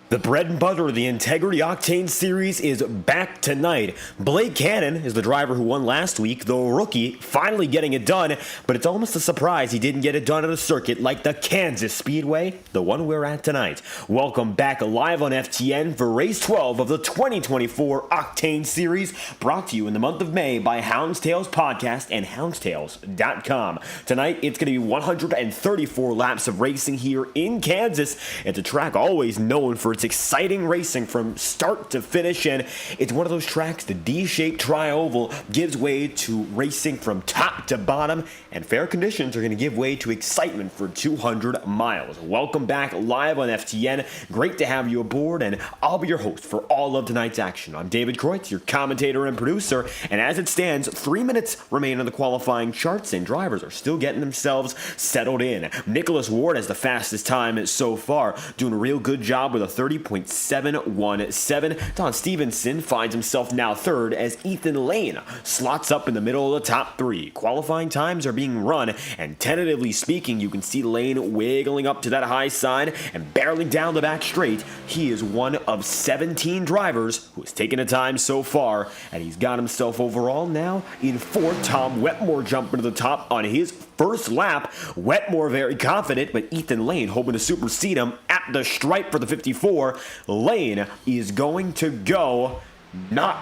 The bread and butter of the Integrity Octane Series is back tonight. Blake Cannon is the driver who won last week, the rookie, finally getting it done, but it's almost a surprise he didn't get it done at a circuit like the Kansas Speedway, the one we're at tonight. Welcome back live on FTN for race 12 of the 2024 Octane Series, brought to you in the month of May by Houndstales Podcast and Houndstales.com. Tonight, it's going to be 134 laps of racing here in Kansas. It's a track always known for its exciting racing from start to finish, and it's one of those tracks, the D-shaped tri-oval gives way to racing from top to bottom, and fair conditions are going to give way to excitement for 200 miles. Welcome back live on FTN. Great to have you aboard, and I'll be your host for all of tonight's action. I'm David Kreutz, your commentator and producer, and as it stands, 3 minutes remain on the qualifying charts, and drivers are still getting themselves settled in. Nicholas Ward has the fastest time so far, doing a real good job with a 30.717. Don Stevenson finds himself now third as Ethan Lane slots up in the middle of the top three. Qualifying times are being run, and tentatively speaking, you can see Lane wiggling up to that high side and barreling down the back straight. He is one of 17 drivers who has taken a time so far, and he's got himself overall now in fourth. Tom Wetmore jumping to the top on his first lap. Wetmore very confident, but Ethan Lane hoping to supersede him at the stripe for the 54. Lane is going to go not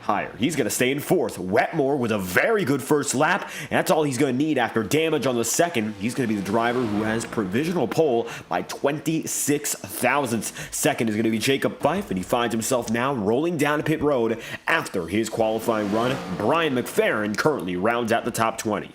higher. He's going to stay in fourth. Wetmore with a very good first lap, and that's all he's going to need after damage on the second. He's going to be the driver who has provisional pole by 26 thousandths. Second is going to be Jacob Fife, and he finds himself now rolling down pit road after his qualifying run. Brian McFerrin currently rounds out the top 20.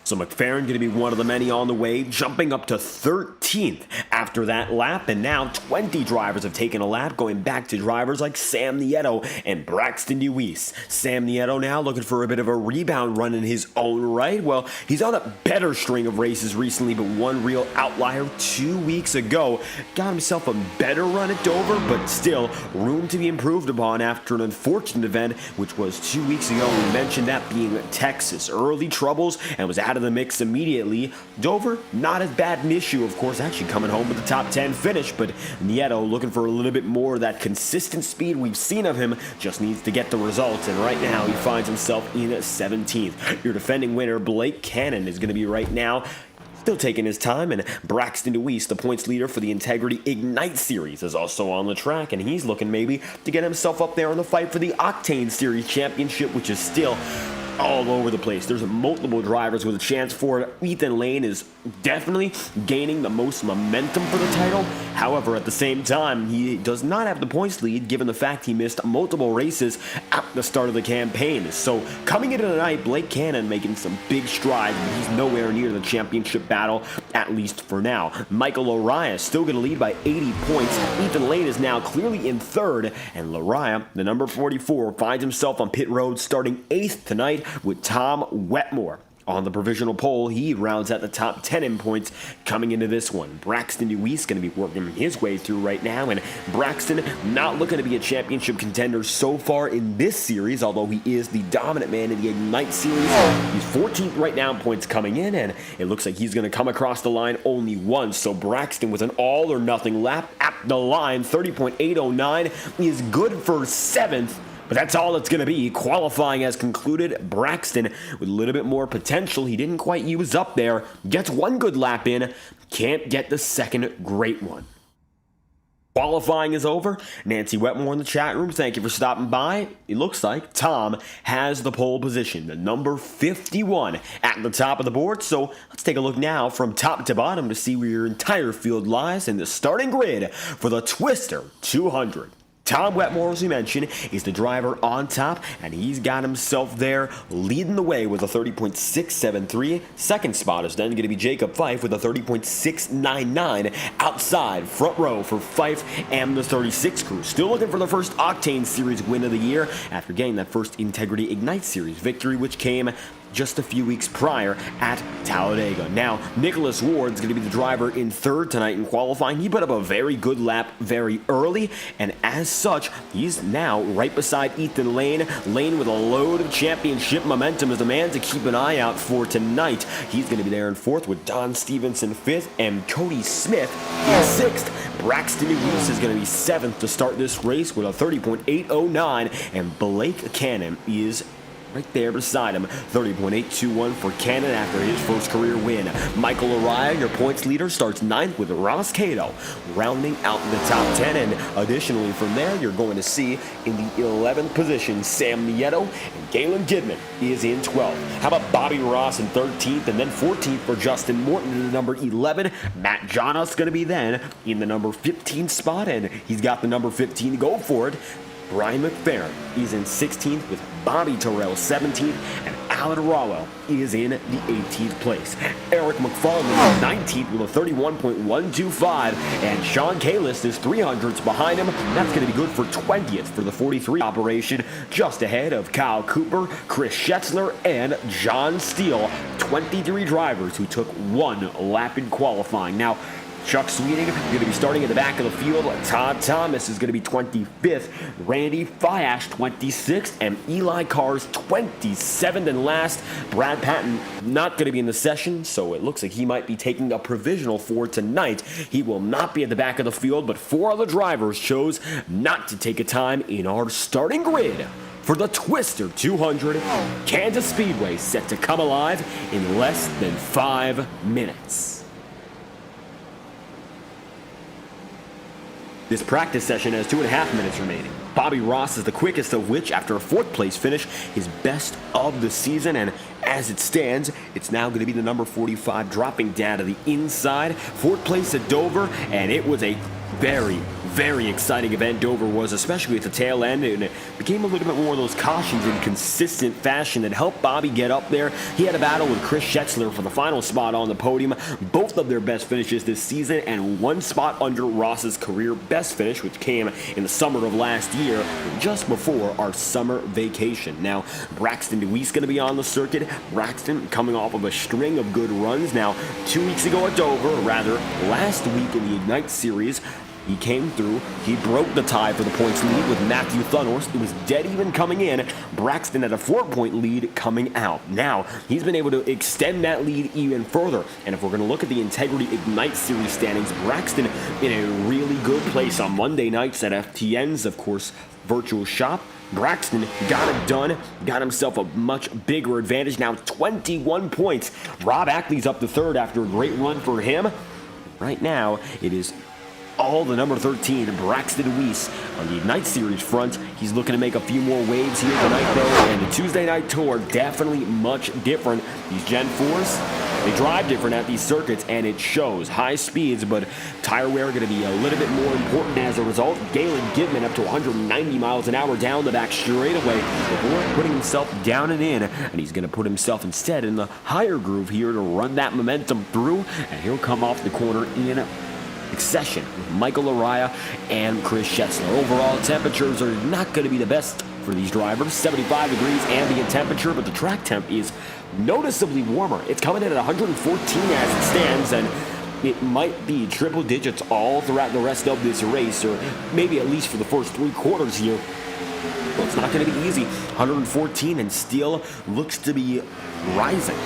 So McFerrin going to be one of the many on the way, jumping up to 13th after that lap, and now 20 drivers have taken a lap, going back to drivers like Sam Nieto and Braxton Deweese. Sam Nieto now looking for a bit of a rebound run in his own right. Well, he's on a better string of races recently, but one real outlier 2 weeks ago. Got himself a better run at Dover, but still room to be improved upon after an unfortunate event, which was 2 weeks ago. We mentioned that being Texas. Early troubles and was out of the mix immediately. Dover, not as bad an issue, of course, actually coming home with the top 10 finish, but Nieto looking for a little bit more of that consistent speed we've seen of him, just needs to get the results, and right now he finds himself in 17th. Your defending winner, Blake Cannon, is going to be right now still taking his time, and Braxton Deweese, the points leader for the Integrity Ignite Series, is also on the track, and he's looking maybe to get himself up there in the fight for the Octane Series Championship, which is still all over the place. There's multiple drivers with a chance for it. Ethan Lane is definitely gaining the most momentum for the title. However, at the same time, he does not have the points lead given the fact he missed multiple races at the start of the campaign. So coming into tonight, Blake Cannon making some big strides, but he's nowhere near the championship battle, at least for now. Michael Lariah still going to lead by 80 points. Ethan Lane is now clearly in third, and Lariah, the number 44, finds himself on pit road starting 8th tonight with Tom Wetmore. On the provisional pole, he rounds out the top 10 in points coming into this one. Braxton Deweese going to be working his way through right now, and Braxton not looking to be a championship contender so far in this series, although he is the dominant man in the Ignite Series. He's 14th right now in points coming in, and it looks like he's going to come across the line only once. So Braxton with an all-or-nothing lap at the line, 30.809, is good for 7th. But that's all it's going to be. Qualifying has concluded. Braxton with a little bit more potential he didn't quite use up there. Gets one good lap in. Can't get the second great one. Qualifying is over. Nancy Wetmore in the chat room, thank you for stopping by. It looks like Tom has the pole position, the number 51 at the top of the board. So let's take a look now from top to bottom to see where your entire field lies in the starting grid for the Twister 200. Tom Wetmore, as we mentioned, is the driver on top, and he's got himself there leading the way with a 30.673. Second spot is then going to be Jacob Fife with a 30.699 outside front row for Fife and the 36 crew. Still looking for the first Octane Series win of the year after getting that first Integrity Ignite Series victory, which came just a few weeks prior at Talladega. Now, Nicholas Ward's going to be the driver in third tonight in qualifying. He put up a very good lap very early, and as such, he's now right beside Ethan Lane. Lane with a load of championship momentum is the man to keep an eye out for tonight. He's going to be there in fourth with Don Stevenson fifth and Cody Smith in sixth. Braxton Reese is going to be seventh to start this race with a 30.809, and Blake Cannon is right there beside him, 30.821 for Cannon after his first career win. Michael Araya, your points leader, starts ninth with Ross Cato, rounding out the top 10. And additionally from there, you're going to see in the 11th position, Sam Nieto, and Galen Gidman is in 12th. How about Bobby Ross in 13th, and then 14th for Justin Morton in the number 11. Matt Jonas going to be then in the number 15 spot, and he's got the number 15 to go for it. Brian McFerrin is in 16th with Bobby Terrell 17th, and Alan Rowell is in the 18th place. Eric McFarland is 19th with a 31.125, and Sean Kalis is 300ths behind him. That's going to be good for 20th for the 43 operation, just ahead of Kyle Cooper, Chris Schetzler, and John Steele, 23 drivers who took one lap in qualifying. Now, Chuck Sweeting is going to be starting at the back of the field. Todd Thomas is going to be 25th. Randy Fiash 26th. And Eli Carr's 27th. And last, Brad Patton not going to be in the session, so it looks like he might be taking a provisional for tonight. He will not be at the back of the field, but four other drivers chose not to take a time in our starting grid for the Twister 200. Kansas Speedway set to come alive in less than 5 minutes. This practice session has 2.5 minutes remaining. Bobby Ross is the quickest of which, after a fourth place finish, his best of the season, and as it stands, it's now going to be the number 45 dropping down to the inside. Fourth place at Dover, and it was a very exciting event. Dover was, especially at the tail end, and it became a little bit more of those cautions in consistent fashion that helped Bobby get up there. He had a battle with Chris Schetzler for the final spot on the podium, both of their best finishes this season, and one spot under Ross's career best finish, which came in the summer of last year, just before our summer vacation. Now, Braxton DeWeese going to be on the circuit. Braxton coming off of a string of good runs. Now, 2 weeks ago at Dover, or rather last week in the Ignite Series, he came through. He broke the tie for the points lead with Matthew Thunhorst. It was dead even coming in. Braxton had a 4-point lead coming out. Now, he's been able to extend that lead even further. And if we're going to look at the Integrity Ignite Series standings, Braxton in a really good place on Monday nights at FTN's, of course, virtual shop. Braxton got it done, got himself a much bigger advantage, now 21 points. Rob Ackley's up to third after a great run for him. Right now, it is all the number 13, Braxton Weiss, on the Ignite Series front. He's looking to make a few more waves here tonight, though, and the Tuesday night tour definitely much different. These Gen 4s, they drive different at these circuits, and it shows. High speeds, but tire wear going to be a little bit more important as a result. Galen Gidman up to 190 miles an hour down the back straightaway before putting himself down and in, and he's going to put himself instead in the higher groove here to run that momentum through, and he'll come off the corner in succession with Michael Araya and Chris Schetzler. Overall temperatures are not going to be the best for these drivers. 75 degrees ambient temperature, but the track temp is noticeably warmer. It's coming in at 114 as it stands, and it might be triple digits all throughout the rest of this race, or maybe at least for the first 3 quarters here. Well, it's not going to be easy. 114 and still looks to be rising.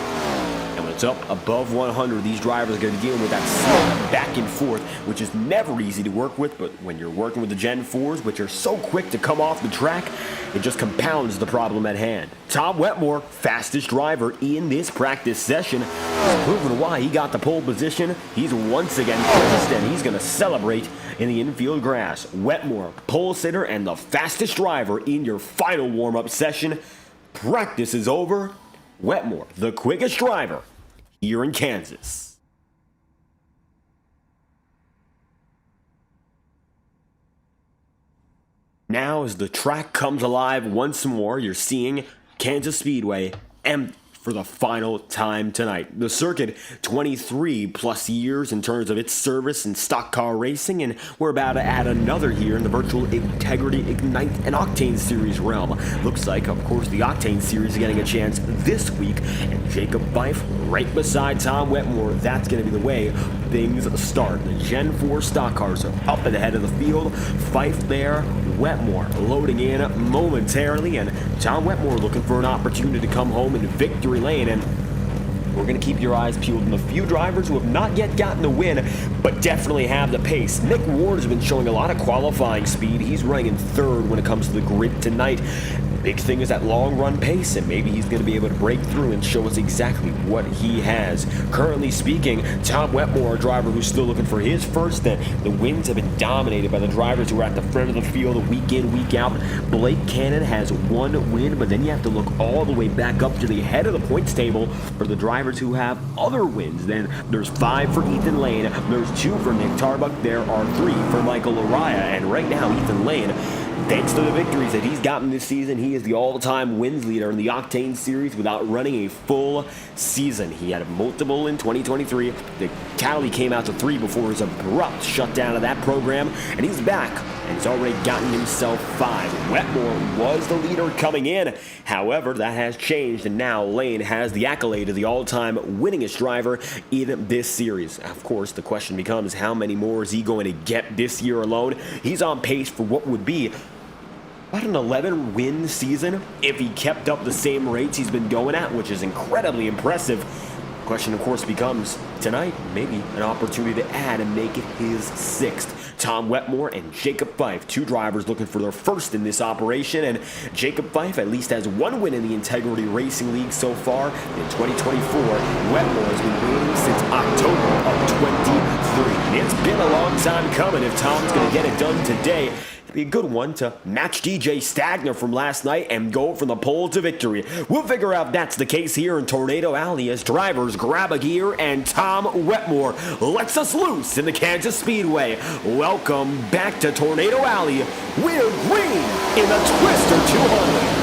And when it's up above 100, these drivers are going to be dealing with that slip back and forth, which is never easy to work with. But when you're working with the Gen 4s, which are so quick to come off the track, it just compounds the problem at hand. Tom Wetmore, fastest driver in this practice session, has proven why he got the pole position. He's once again first, and he's going to celebrate in the infield grass. Wetmore, pole sitter, and the fastest driver in your final warm-up session. Practice is over. Wetmore, the quickest driver here in Kansas. Now, as the track comes alive once more, you're seeing Kansas Speedway for the final time tonight. The circuit, 23 plus years in terms of its service in stock car racing, and we're about to add another here in the virtual Integrity Ignite and Octane Series realm. Looks like, of course, the Octane Series is getting a chance this week, and Jacob Fife right beside Tom Wetmore. That's going to be the way things start. The Gen 4 stock cars are up at the head of the field. Fife there, Wetmore loading in momentarily, and Tom Wetmore looking for an opportunity to come home in victory lane. And we're going to keep your eyes peeled on the few drivers who have not yet gotten the win, but definitely have the pace. Nick Ward has been showing a lot of qualifying speed. He's running in third when it comes to the grid tonight. Big thing is that long run pace, and maybe he's going to be able to break through and show us exactly what he has. Currently speaking, Tom Wetmore, a driver who's still looking for his first. The wins have been dominated by the drivers who are at the front of the field week in, week out. Blake Cannon has one win, but then you have to look all the way back up to the head of the points table for the drivers who have other wins. Then there's 5 for Ethan Lane, there's 2 for Nick Tarbuck, there are 3 for Michael Araya, and right now Ethan Lane, thanks to the victories that he's gotten this season, he is the all-time wins leader in the Octane Series without running a full season. He had multiple in 2023. The Cali came out to 3 before his abrupt shutdown of that program, and he's back, and he's already gotten himself 5. Wetmore was the leader coming in. However, that has changed, and now Lane has the accolade of the all-time winningest driver in this series. Of course, the question becomes, how many more is he going to get this year alone? He's on pace for what would be about an 11-win season if he kept up the same rates he's been going at, which is incredibly impressive. The question, of course, becomes tonight, maybe an opportunity to add and make it his 6th. Tom Wetmore and Jacob Fife, 2 drivers looking for their first in this operation, and Jacob Fife at least has 1 win in the Integrity Racing League so far in 2024. Wetmore has been waiting since October of 23. It's been a long time coming. If Tom's going to get it done today, it'd be a good one to match DJ Stagner from last night and go from the pole to victory. We'll figure out if that's the case here in Tornado Alley as drivers grab a gear and Tom Wetmore lets us loose in the Kansas Speedway. Welcome back to Tornado Alley. We're green in the Twister 200.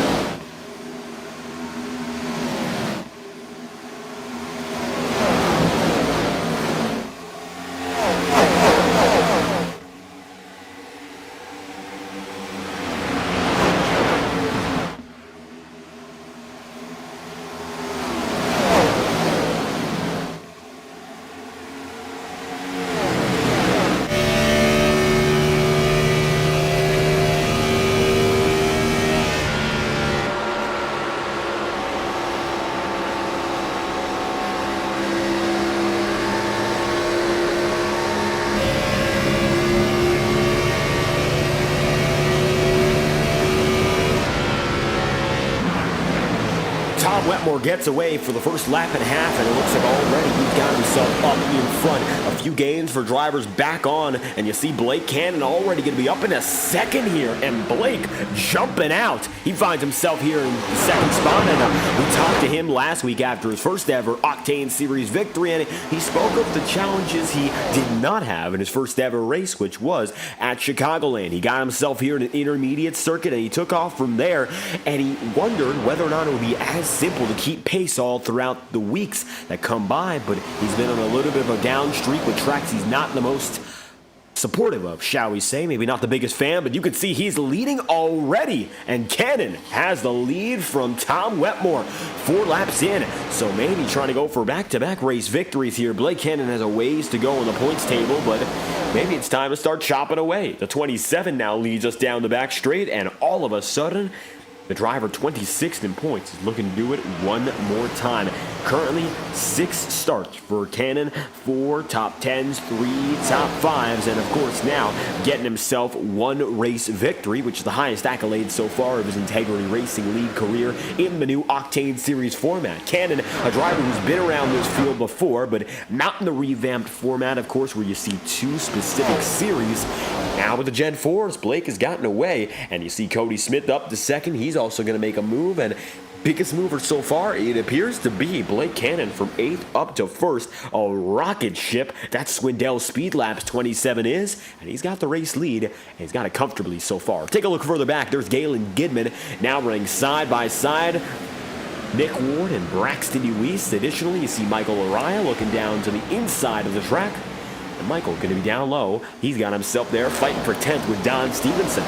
Wetmore gets away for the first lap and a half, and it looks like already he's got himself up in front. A few gains for drivers back on, and you see Blake Cannon already going to be up in a second here, and Blake jumping out. He finds himself here in the second spot, and we talked to him last week after his first ever Octane Series victory, and he spoke of the challenges he did not have in his first ever race, which was at Chicagoland. He got himself here in an intermediate circuit, and he took off from there, and he wondered whether or not it would be as simple to keep pace all throughout the weeks that come by, but he's been on a little bit of a down streak with tracks he's not the most supportive of, shall we say. Maybe not the biggest fan, but you can see he's leading already, and Cannon has the lead from Tom Wetmore 4 laps in, so maybe trying to go for back-to-back race victories here. Blake Cannon has a ways to go in the points table, but maybe it's time to start chopping away. The 27 now leads us down the back straight, and all of a sudden, the driver 26th in points is looking to do it one more time. Currently 6 starts for Cannon, 4 top 10s, 3 top 5s, and of course now getting himself 1 race victory, which is the highest accolade so far of his Integrity Racing League career in the new Octane Series format. Cannon, a driver who's been around this field before, but not in the revamped format, of course, where you see 2 specific series. Now with the Gen 4s, Blake has gotten away, and you see Cody Smith up to second. He's also going to make a move, and biggest mover so far, it appears to be Blake Cannon from 8th up to 1st. A rocket ship. That's Swindell Speed Laps 27 is, and he's got the race lead, and he's got it comfortably so far. Take a look further back. There's Galen Gidman now running side by side Nick Ward and Braxton Deweese. Additionally, you see Michael Araya looking down to the inside of the track. And Michael going to be down low. He's got himself there fighting for 10th with Don Stevenson.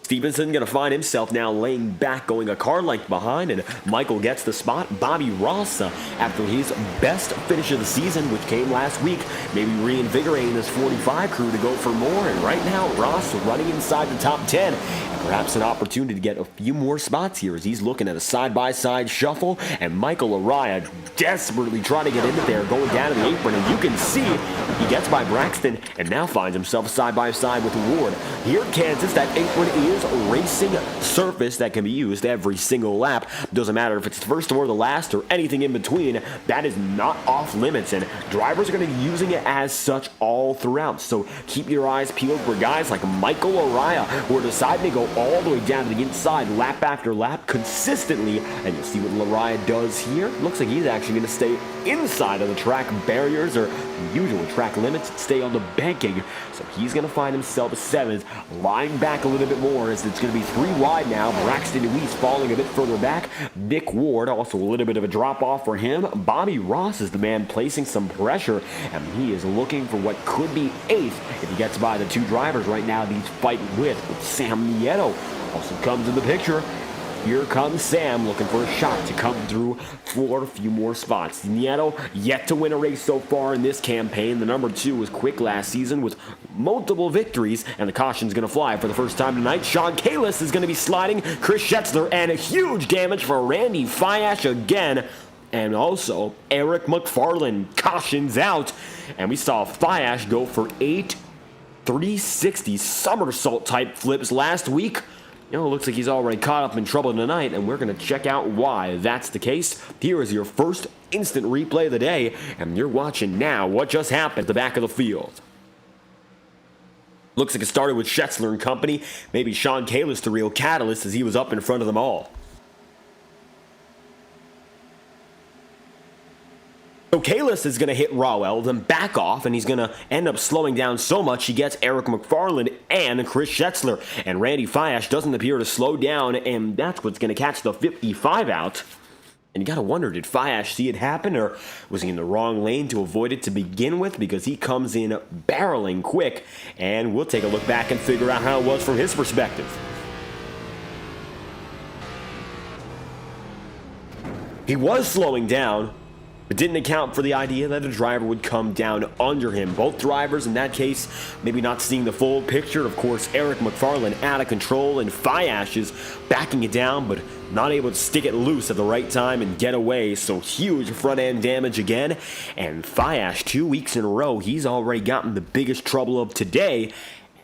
Stevenson going to find himself now laying back, going a car length behind, and Michael gets the spot. Bobby Ross, after his best finish of the season, which came last week, maybe reinvigorating this 45 crew to go for more. And right now, Ross running inside the top 10, and perhaps an opportunity to get a few more spots here as he's looking at a side-by-side shuffle, and Michael Araya desperately trying to get into there, going down to the apron, and you can see he gets by Braxton and now finds himself side-by-side with Ward. Here at Kansas, that apron is a racing surface that can be used every single lap. Doesn't matter if it's the first or the last or anything in between. That is not off limits, and drivers are going to be using it as such all throughout. So keep your eyes peeled for guys like Michael Araya, who are deciding to go all the way down to the inside lap after lap consistently. And you'll see what Araya does here. Looks like he's actually going to stay inside of the track barriers or usual track limits, stay on the banking. So he's going to find himself a 7th, lying back a little bit more as it's going to be 3 wide now. Braxton Deweese falling a bit further back. Nick Ward also a little bit of a drop off for him. Bobby Ross is the man placing some pressure, and he is looking for what could be 8th if he gets by the 2 drivers right now that he's fighting with Sam Nieto also comes in the picture. Here comes Sam looking for a shot to come through for a few more spots. Nieto yet to win a race so far in this campaign. The number 2 was quick last season with multiple victories, and the caution's going to fly for the first time tonight. Sean Kalis is going to be sliding. Chris Schetzler, and a huge damage for Randy Fiash again. And also, Eric McFarland cautions out. And we saw Fiash go for 8 360 somersault type flips last week. You know, it looks like he's already caught up in trouble tonight, and we're going to check out why that's the case. Here is your first instant replay of the day, and you're watching now what just happened at the back of the field. Looks like it started with Schetzler and company. Maybe Sean Kalis the real catalyst as he was up in front of them all. So Kalis is going to hit Rowell, then back off, and he's going to end up slowing down so much he gets Eric McFarland and Chris Schetzler. And Randy Fiash doesn't appear to slow down, and that's what's going to catch the 55 out. And you got to wonder, did Fiash see it happen, or was he in the wrong lane to avoid it to begin with? Because he comes in barreling quick, and we'll take a look back and figure out how it was from his perspective. He was slowing down, but didn't account for the idea that a driver would come down under him. Both drivers in that case maybe not seeing the full picture. Of course, Eric McFarland out of control, and Fiash is backing it down, but not able to stick it loose at the right time and get away. So huge front end damage again. And Fiash, 2 weeks in a row, he's already gotten the biggest trouble of today.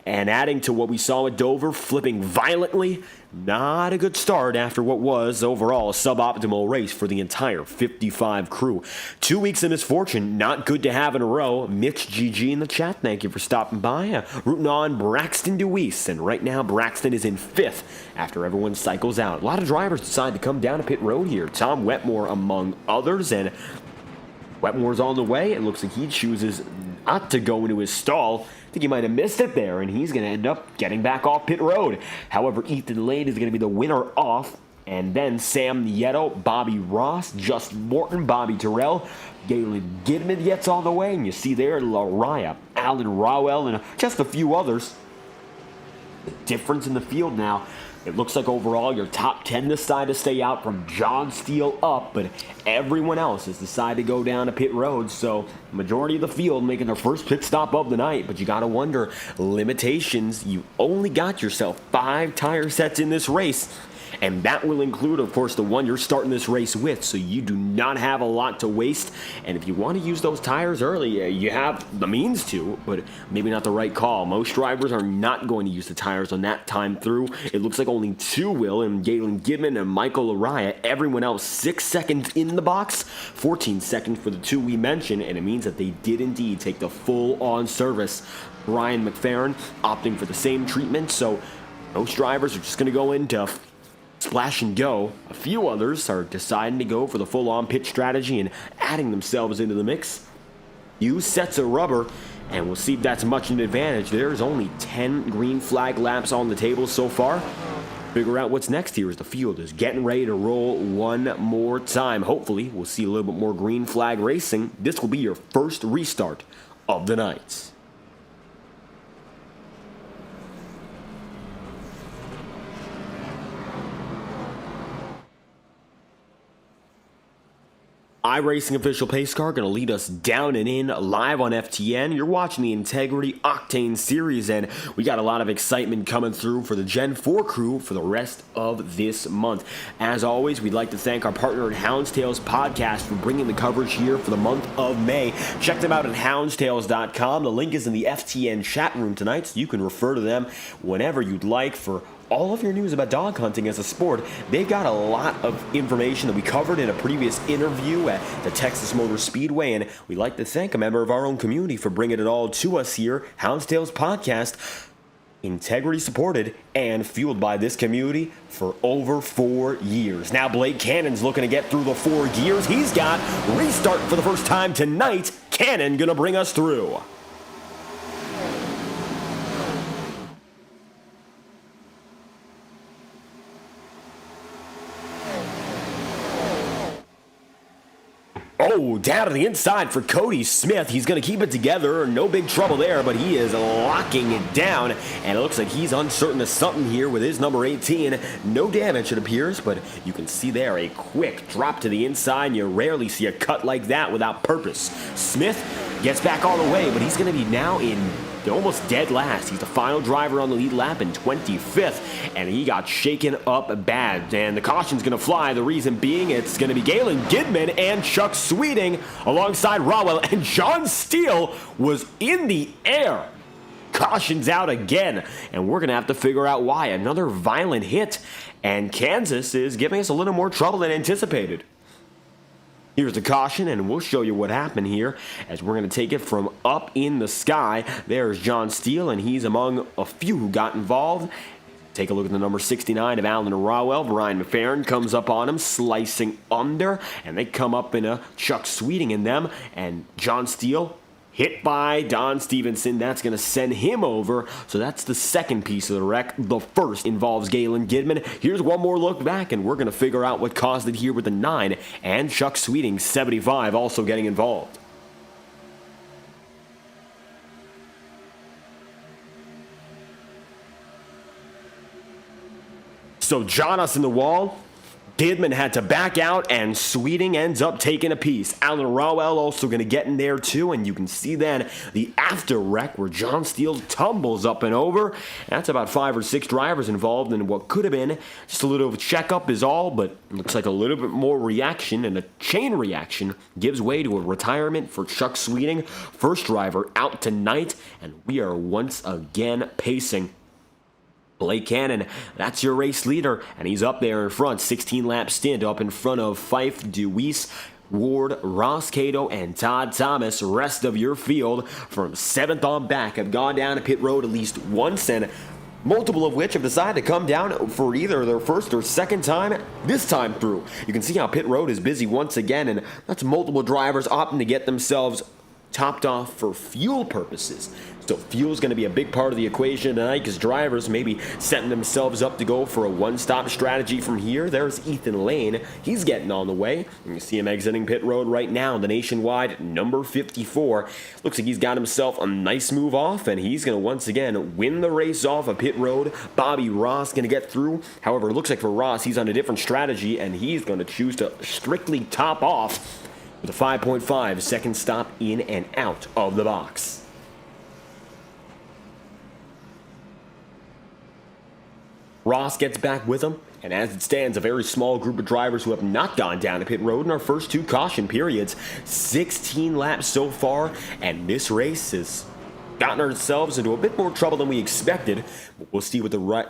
And adding to what we saw at Dover, flipping violently, not a good start after what was overall a suboptimal race for the entire 55 crew. 2 weeks of misfortune, not good to have in a row. Mitch GG in the chat, thank you for stopping by. Rooting on Braxton Deweese, and right now Braxton is in 5th after everyone cycles out. A lot of drivers decide to come down to pit road here. Tom Wetmore among others, and Wetmore's on the way. It looks like he chooses not to go into his stall. I think he might have missed it there, and he's going to end up getting back off pit road. However, Ethan Lane is going to be the winner off, and then Sam Nieto, Bobby Ross, Justin Morton, Bobby Terrell, Galen Gidman gets on the way, and you see there Laraya, Alan Rowell, and just a few others. The difference in the field now. It looks like overall your top 10 decide to stay out from John Steele up, but everyone else has decided to go down to pit road. So the majority of the field making their first pit stop of the night, but you got to wonder, limitations. You only got yourself 5 tire sets in this race. And that will include, of course, the one you're starting this race with. So you do not have a lot to waste. And if you want to use those tires early, you have the means to, but maybe not the right call. Most drivers are not going to use the tires on that time through. It looks like only 2 will, and Galen Gidman and Michael Araya. Everyone else 6 seconds in the box, 14 seconds for the 2 we mentioned, and it means that they did indeed take the full-on service. Ryan McFerrin opting for the same treatment, so most drivers are just going to go into splash and go. A few others are deciding to go for the full-on pit strategy and adding themselves into the mix. Use sets of rubber, and we'll see if that's much an advantage. There's only 10 green flag laps on the table so far. figure out what's next here as the field is getting ready to roll one more time. Hopefully, we'll see a little bit more green flag racing. This will be your first restart of the night. iRacing official pace car going to lead us down and in live on FTN. You're watching the Integrity Octane Series, and we got a lot of excitement coming through for the Gen 4 crew for the rest of this month. As always, we'd like to thank our partner at Houndstales Podcast for bringing the coverage here for the month of May. Check them out at houndstales.com. The link is in the FTN chat room tonight, so you can refer to them whenever you'd like for all of your news about dog hunting as a sport. They've got a lot of information that we covered in a previous interview at the Texas Motor Speedway, and we'd like to thank a member of our own community for bringing it all to us here. Houndstales Podcast, integrity supported and fueled by this community for over 4 years. Now Blake Cannon's looking to get through the 4 gears. He's got restart for the first time tonight. Cannon gonna bring us through. Oh, down to the inside for Cody Smith. He's going to keep it together. No big trouble there, but he is locking it down. And it looks like he's uncertain of something here with his number 18. No damage, it appears, but you can see there a quick drop to the inside. And you rarely see a cut like that without purpose. Smith gets back all the way, but he's going to be now in almost dead last. He's the final driver on the lead lap in 25th, and he got shaken up bad. And the caution's going to fly. The reason being it's going to be Galen Gidman and Chuck Sweeting alongside Rowell, and John Steele was in the air. Caution's out again, and we're going to have to figure out why. Another violent hit, and Kansas is giving us a little more trouble than anticipated. Here's the caution, and we'll show you what happened here as we're going to take it from up in the sky. There's John Steele, and he's among a few who got involved. Take a look at the number 69 of Alan Rowell. Brian McFerrin comes up on him, slicing under, and they come up in a Chuck Sweeting in them, and John Steele hit by Don Stevenson. That's going to send him over. So that's the second piece of the wreck. The first involves Galen Gidman. Here's one more look back, and we're going to figure out what caused it here with the 9. And Chuck Sweeting, 75, also getting involved. So John us in the wall. Gidman had to back out, and Sweeting ends up taking a piece. Alan Rowell also going to get in there too, and you can see then the after wreck where John Steele tumbles up and over. That's about 5 or 6 drivers involved in what could have been just a little of a checkup is all, but it looks like a little bit more reaction, and a chain reaction gives way to a retirement for Chuck Sweeting. First driver out tonight, and we are once again pacing. Blake Cannon, that's your race leader, and he's up there in front. 16-lap stint up in front of Fife, Deweese, Ward, Ross Cato, and Todd Thomas. Rest of your field from 7th on back have gone down to pit road at least once, and multiple of which have decided to come down for either their first or second time this time through. You can see how pit road is busy once again, and that's multiple drivers opting to get themselves topped off for fuel purposes. So fuel's going to be a big part of the equation tonight because drivers may be setting themselves up to go for a one-stop strategy from here. There's Ethan Lane. He's getting on the way. You can see him exiting pit road right now. The nationwide number 54. Looks like he's got himself a nice move off, and he's going to once again win the race off of pit road. Bobby Ross going to get through. However, it looks like for Ross, he's on a different strategy, and he's going to choose to strictly top off with a 5.5 second stop in and out of the box. Ross gets back with him, and as it stands, a very small group of drivers who have not gone down to pit road in our first 2 caution periods. 16 laps so far, and this race has gotten ourselves into a bit more trouble than we expected. We'll see what the right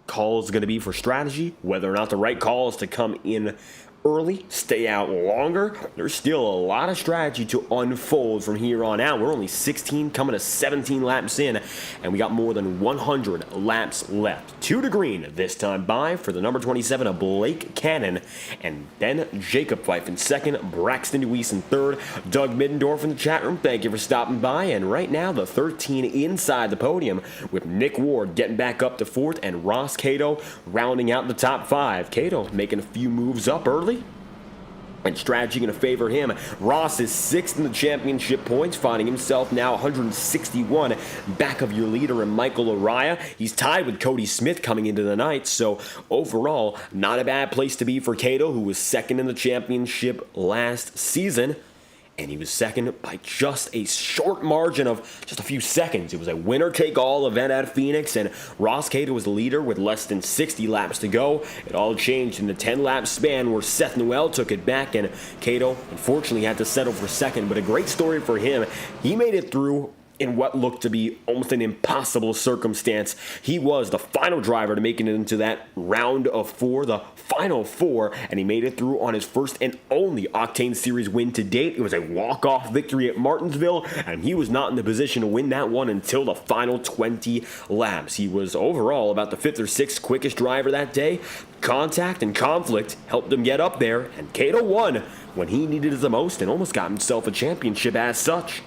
call is going to be for strategy, whether or not the right call is to come in early, stay out longer. There's still a lot of strategy to unfold from here on out. We're only 16 coming to 17 laps in, and we got more than 100 laps left. 2 to green this time by for the number 27 of Blake Cannon, and then Jacob Fife in second, Braxton Deweese in third, Doug Middendorf in the chat room. Thank you for stopping by. And right now the 13 inside the podium with Nick Ward getting back up to fourth and Ross Cato rounding out the top 5. Cato making a few moves up early, and strategy going to favor him. Ross is 6th in the championship points, finding himself now 161 back of your leader in Michael Araya. He's tied with Cody Smith coming into the night, so overall, not a bad place to be for Cato, who was 2nd in the championship last season. And he was 2nd by just a short margin of just a few seconds. It was a winner-take-all event at Phoenix, and Ross Cato was the leader with less than 60 laps to go. It all changed in the 10-lap span where Seth Noel took it back, and Cato unfortunately had to settle for 2nd. But a great story for him. He made it through in what looked to be almost an impossible circumstance. He was the final driver to make it into that round of 4, the final 4, and he made it through on his first and only Octane Series win to date. It was a walk-off victory at Martinsville, and he was not in the position to win that one until the final 20 laps. He was overall about the 5th or 6th quickest driver that day. Contact and conflict helped him get up there, and Cato won when he needed it the most and almost got himself a championship as such.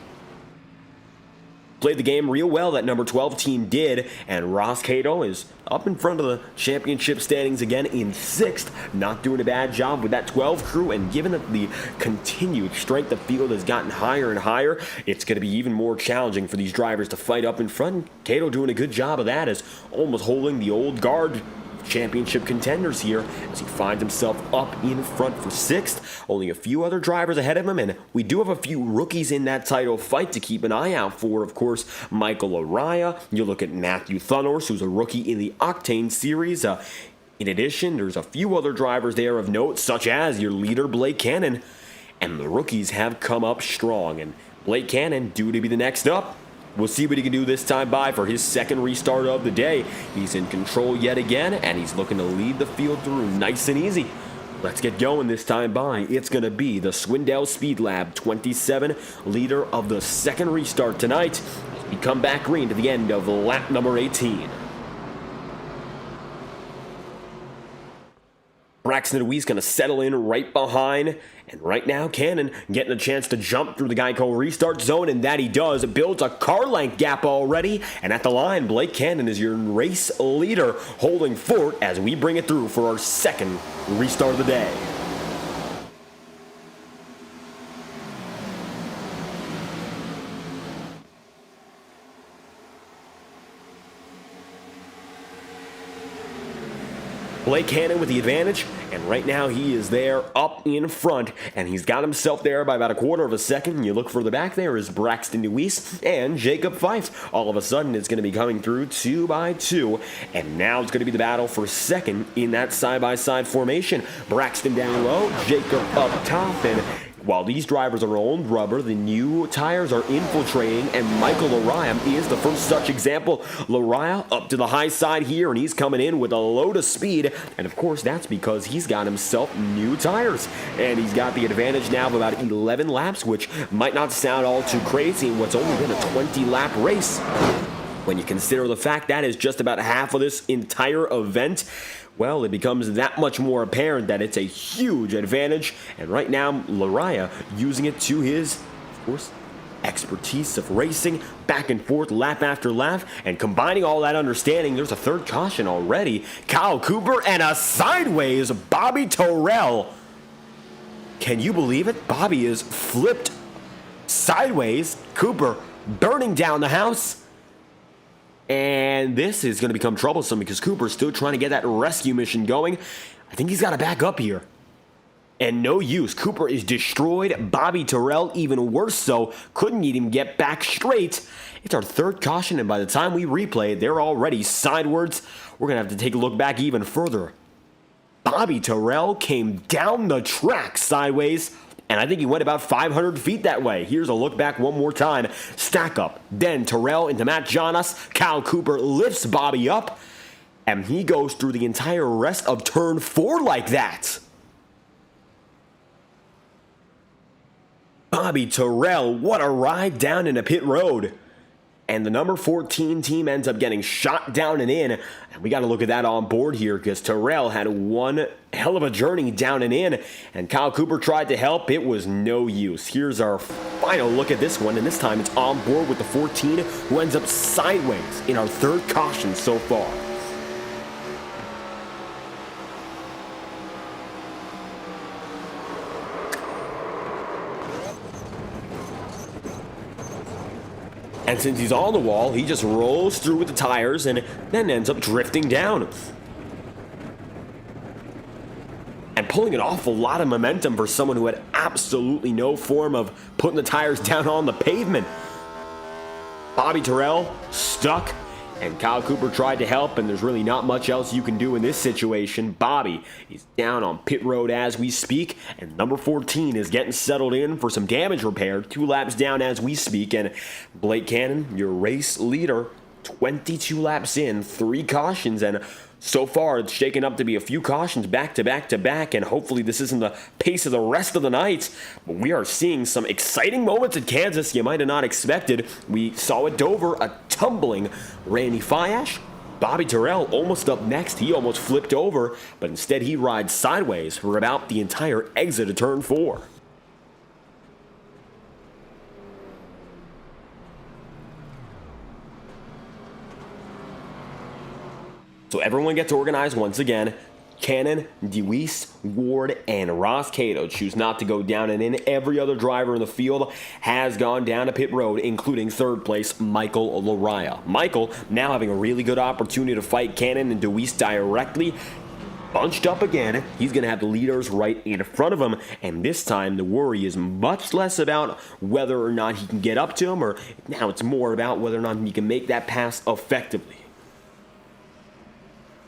Played the game real well, that number 12 team did, and Ross Cato is up in front of the championship standings again in 6th, not doing a bad job with that 12 crew, and given that the continued strength of field has gotten higher and higher, it's going to be even more challenging for these drivers to fight up in front. Cato doing a good job of that, as almost holding the old guard championship contenders here as he finds himself up in front for 6th. Only a few other drivers ahead of him, and we do have a few rookies in that title fight to keep an eye out for. Of course, Michael Araya. You look at Matthew Thunhorse, who's a rookie in the Octane Series. In addition, there's a few other drivers there of note, such as your leader, Blake Cannon. And the rookies have come up strong, and Blake Cannon due to be the next up. We'll see what he can do this time by for his 2nd restart of the day. He's in control yet again, and he's looking to lead the field through nice and easy. Let's get going this time by. It's going to be the Swindell Speed Lab 27, leader of the 2nd restart tonight, as we come back green to the end of lap number 18. Braxton Deweese going to settle in right behind, and right now Cannon getting a chance to jump through the Geico restart zone, and that he does. It builds a car length gap already, and at the line, Blake Cannon is your race leader, holding fort as we bring it through for our 2nd restart of the day. Blake Cannon with the advantage, and right now he is there up in front, and he's got himself there by about a quarter of a second. You look further back, there is Braxton Deweese and Jacob Fife. All of a sudden, it's going to be coming through 2 by 2, and now it's going to be the battle for 2nd in that side-by-side formation. Braxton down low, Jacob up top, and while these drivers are on rubber, the new tires are infiltrating, and Michael Araya is the first such example. Araya up to the high side here, and he's coming in with a load of speed, and of course that's because he's got himself new tires, and he's got the advantage now of about 11 laps, which might not sound all too crazy in what's only been a 20-lap race. When you consider the fact that is just about half of this entire event, well, it becomes that much more apparent that it's a huge advantage. And right now, Araya using it to his, of course, expertise of racing, back and forth, lap after lap, and combining all that understanding, there's a 3rd caution already. Kyle Cooper and a sideways Bobby Terrell. Can you believe it? Bobby is flipped sideways. Cooper burning down the house. And this is going to become troublesome because Cooper's still trying to get that rescue mission going. I think he's got to back up here. And no use. Cooper is destroyed. Bobby Terrell even worse so. Couldn't even get back straight. It's our 3rd caution, and by the time we replay, they're already sidewards. We're going to have to take a look back even further. Bobby Terrell came down the track sideways, and I think he went about 500 feet that way. Here's a look back one more time. Stack up. Then Terrell into Matt Jonas. Kyle Cooper lifts Bobby up. And he goes through the entire rest of turn 4 like that. Bobby Terrell, what a ride down into pit road. And the number 14 team ends up getting shot down and in. And we got to look at that on board here because Terrell had one hell of a journey down and in. And Kyle Cooper tried to help. It was no use. Here's our final look at this one. And this time it's on board with the 14 who ends up sideways in our third caution so far. And since he's on the wall, he just rolls through with the tires and then ends up drifting down. And pulling an awful lot of momentum for someone who had absolutely no form of putting the tires down on the pavement. Bobby Terrell stuck, and Kyle Cooper tried to help, and there's really not much else you can do in this situation. Bobby is down on pit road as we speak, and number 14 is getting settled in for some damage repair. 2 laps down as we speak, and Blake Cannon, your race leader, 22 laps in, 3 cautions, and so far it's shaken up to be a few cautions back to back to back, and hopefully this isn't the pace of the rest of the night. But we are seeing some exciting moments at Kansas you might have not expected. We saw at Dover a tumbling Randy Fiash. Bobby Terrell almost up next. He almost flipped over, but instead he rides sideways for about the entire exit of turn 4. So everyone gets organized once again. Cannon, DeWeese, Ward, and Ross Cato choose not to go down and in. Every other driver in the field has gone down to pit road, including third place Michael Lariah. Michael now having a really good opportunity to fight Cannon and DeWeese directly. Bunched up again, he's going to have the leaders right in front of him, and this time the worry is much less about whether or not he can get up to him, or now it's more about whether or not he can make that pass effectively.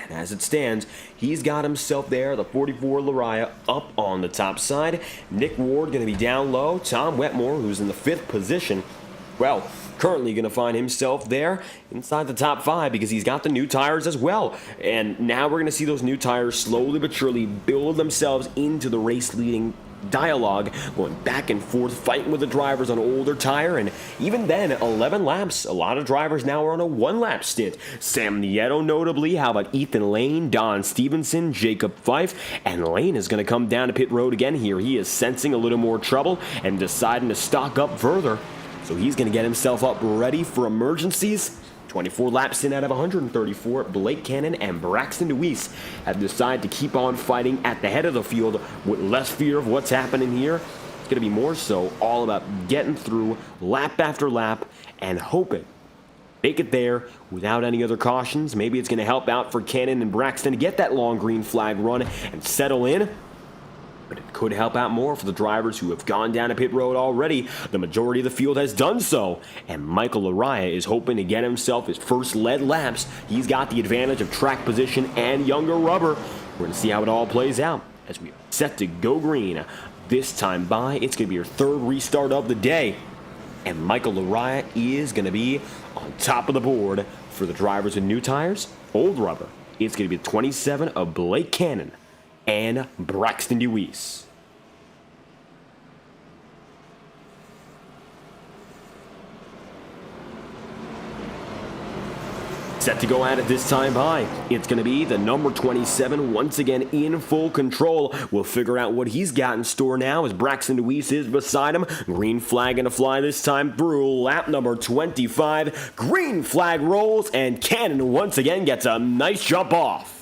And as it stands, he's got himself there, the 44 Lariah, up on the top side. Nick Ward going to be down low. Tom Wetmore, who's in the 5th position, well, currently going to find himself there inside the top 5 because he's got the new tires as well. And now we're going to see those new tires slowly but surely build themselves into the race-leading dialogue, going back and forth, fighting with the drivers on older tire, and even then, 11 laps. A lot of drivers now are on a 1-lap stint. Sam Nieto notably. How about Ethan Lane, Don Stevenson, Jacob Fife? And Lane is going to come down to pit road again here. He is sensing a little more trouble and deciding to stock up further. So he's going to get himself up ready for emergencies. 24 laps in out of 134, Blake Cannon and Braxton DeWeese have decided to keep on fighting at the head of the field with less fear of what's happening here. It's going to be more so all about getting through lap after lap and hoping make it there without any other cautions. Maybe it's going to help out for Cannon and Braxton to get that long green flag run and settle in. But it could help out more for the drivers who have gone down to pit road already. The majority of the field has done so. And Michael Lariah is hoping to get himself his first lead laps. He's got the advantage of track position and younger rubber. We're going to see how it all plays out as we are set to go green. This time by, it's going to be your 3rd restart of the day. And Michael Lariah is going to be on top of the board for the drivers with new tires, old rubber. It's going to be the 27 of Blake Cannon and Braxton DeWeese. Set to go at it this time by. It's going to be the number 27 once again in full control. We'll figure out what he's got in store now as Braxton DeWeese is beside him. Green flag going to fly this time through lap number 25. Green flag rolls and Cannon once again gets a nice jump off.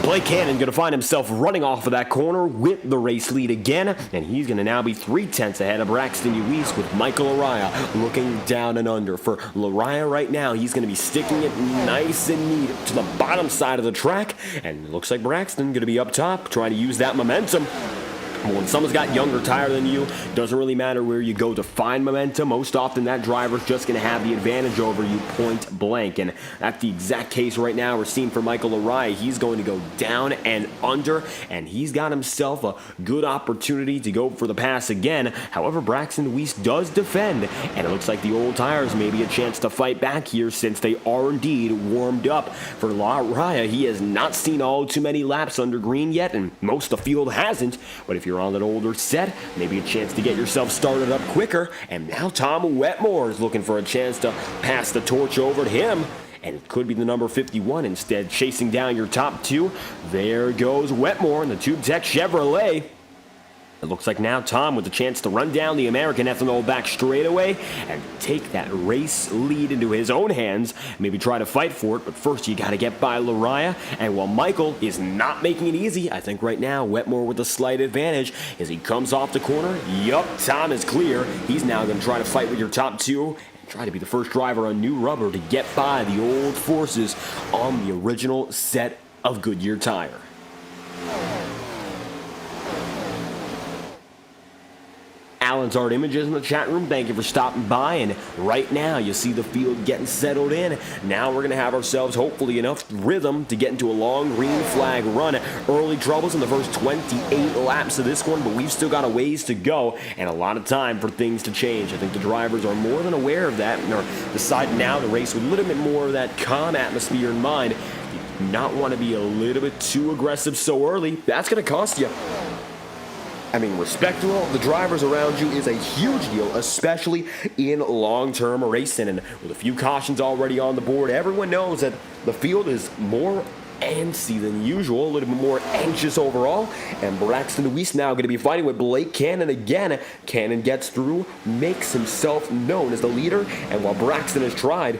Blake Cannon going to find himself running off of that corner with the race lead again, and he's going to now be 3/10 ahead of Braxton DeWeese with Michael Lariah looking down and under. For Lariah right now, he's going to be sticking it nice and neat to the bottom side of the track, and it looks like Braxton going to be up top trying to use that momentum. When someone's got younger tire than you, doesn't really matter where you go to find momentum. Most often that driver's just going to have the advantage over you point blank. And that's the exact case right now we're seeing for Michael Araya. He's going to go down and under, and he's got himself a good opportunity to go for the pass again. However, Braxton Weiss does defend, and it looks like the old tires may be a chance to fight back here since they are indeed warmed up. For Araya, he has not seen all too many laps under green yet, and most of the field hasn't. But if you're on that older set, maybe a chance to get yourself started up quicker. And now Tom Wetmore is looking for a chance to pass the torch over to him. And it could be the number 51 instead, chasing down your top two. There goes Wetmore in the Tube Tech Chevrolet. It looks like now Tom with a chance to run down the American Ethanol back straightaway and take that race lead into his own hands. Maybe try to fight for it, but first you got to get by Laraya. And while Michael is not making it easy, I think right now Wetmore with a slight advantage as he comes off the corner. Yup, Tom is clear. He's now going to try to fight with your top two. Try to be the first driver on new rubber to get by the old forces on the original set of Goodyear tire. Alan's Art Images in the chat room, thank you for stopping by. And right now you see the field getting settled in. Now we're going to have ourselves hopefully enough rhythm to get into a long green flag run. Early troubles in the first 28 laps of this one, but we've still got a ways to go and a lot of time for things to change. I think the drivers are more than aware of that and are deciding now to race with a little bit more of that calm atmosphere in mind. You do not want to be a little bit too aggressive so early. That's going to cost you. I mean, respect to all the drivers around you is a huge deal, especially in long-term racing. And with a few cautions already on the board, everyone knows that the field is more antsy than usual, a little bit more anxious overall. And Braxton Weiss now going to be fighting with Blake Cannon again. Cannon gets through, makes himself known as the leader, and while Braxton has tried,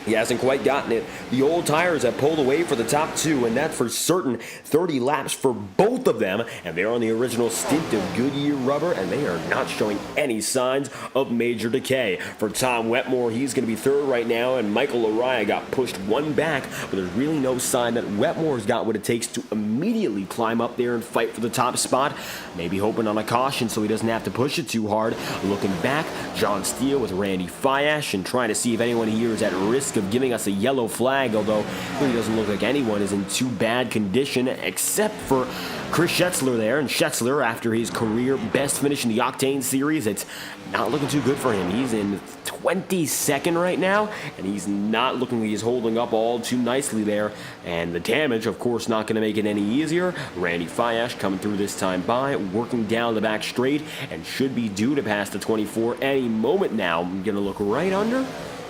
he hasn't quite gotten it. The old tires have pulled away for the top two, and that's for certain 30 laps for both of them. And they're on the original stint of Goodyear rubber, and they are not showing any signs of major decay. For Tom Wetmore, he's going to be third right now, and Michael Araya got pushed one back, but there's really no sign that Wetmore's got what it takes to immediately climb up there and fight for the top spot. Maybe hoping on a caution so he doesn't have to push it too hard. Looking back, John Steele with Randy Fiash and trying to see if anyone here is at risk of giving us a yellow flag, although it really doesn't look like anyone is in too bad condition except for Chris Schetzler there. And Schetzler, after his career best finish in the Octane Series, it's not looking too good for him. He's in 22nd right now, and he's not looking like he's holding up all too nicely there. And the damage, of course, not going to make it any easier. Randy Fiash coming through this time by, working down the back straight, and should be due to pass the 24 any moment now. I'm going to look right under.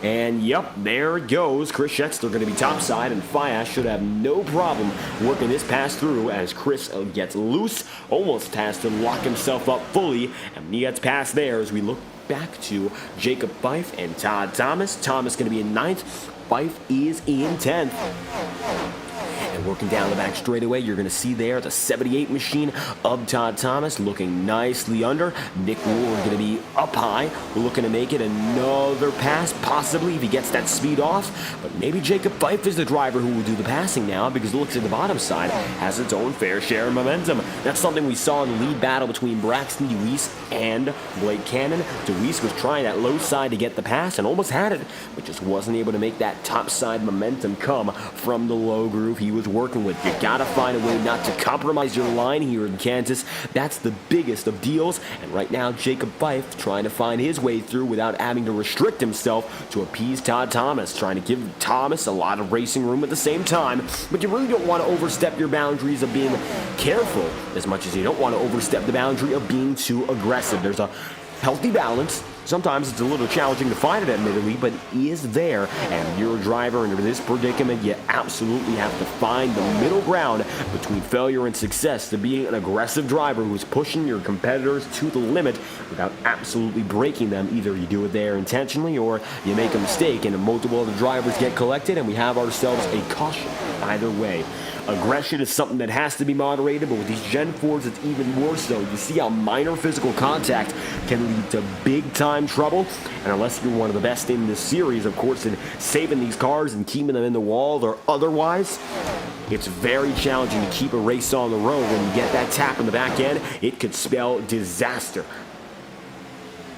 And yep, there it goes. Chris Schetzler going to be topside, and Fiash should have no problem working this pass through as Chris gets loose, almost has to lock himself up fully, and he gets past there as we look back to Jacob Fife and Todd Thomas. Thomas going to be in 9th. Fife is in 10th. And working down the back straightaway, you're going to see there the 78 machine of Todd Thomas looking nicely under. Nick Ward going to be up high. We're looking to make it another pass, possibly if he gets that speed off. But maybe Jacob Fife is the driver who will do the passing now, because it looks like the bottom side has its own fair share of momentum. That's something we saw in the lead battle between Braxton DeWeese and Blake Cannon. DeWeese was trying that low side to get the pass and almost had it, but just wasn't able to make that top side momentum come from the low groove he was working with. You gotta find a way not to compromise your line here in Kansas. That's the biggest of deals. And right now, Jacob Fife trying to find his way through without having to restrict himself to appease Todd Thomas, trying to give Thomas a lot of racing room at the same time. But you really don't want to overstep your boundaries of being careful as much as you don't want to overstep the boundary of being too aggressive. There's a healthy balance. Sometimes it's a little challenging to find it, admittedly, but it is there. And you're a driver in this predicament, you absolutely have to find the middle ground between failure and success to being an aggressive driver who's pushing your competitors to the limit without absolutely breaking them. Either you do it there intentionally or you make a mistake and multiple other drivers get collected and we have ourselves a caution. Either way, aggression is something that has to be moderated, but with these Gen 4s, it's even more so. You see how minor physical contact can lead to big-time trouble, and unless you're one of the best in this series, of course, in saving these cars and keeping them in the wall or otherwise, It's very challenging to keep a race on the road. When you get that tap in the back end, it could spell disaster.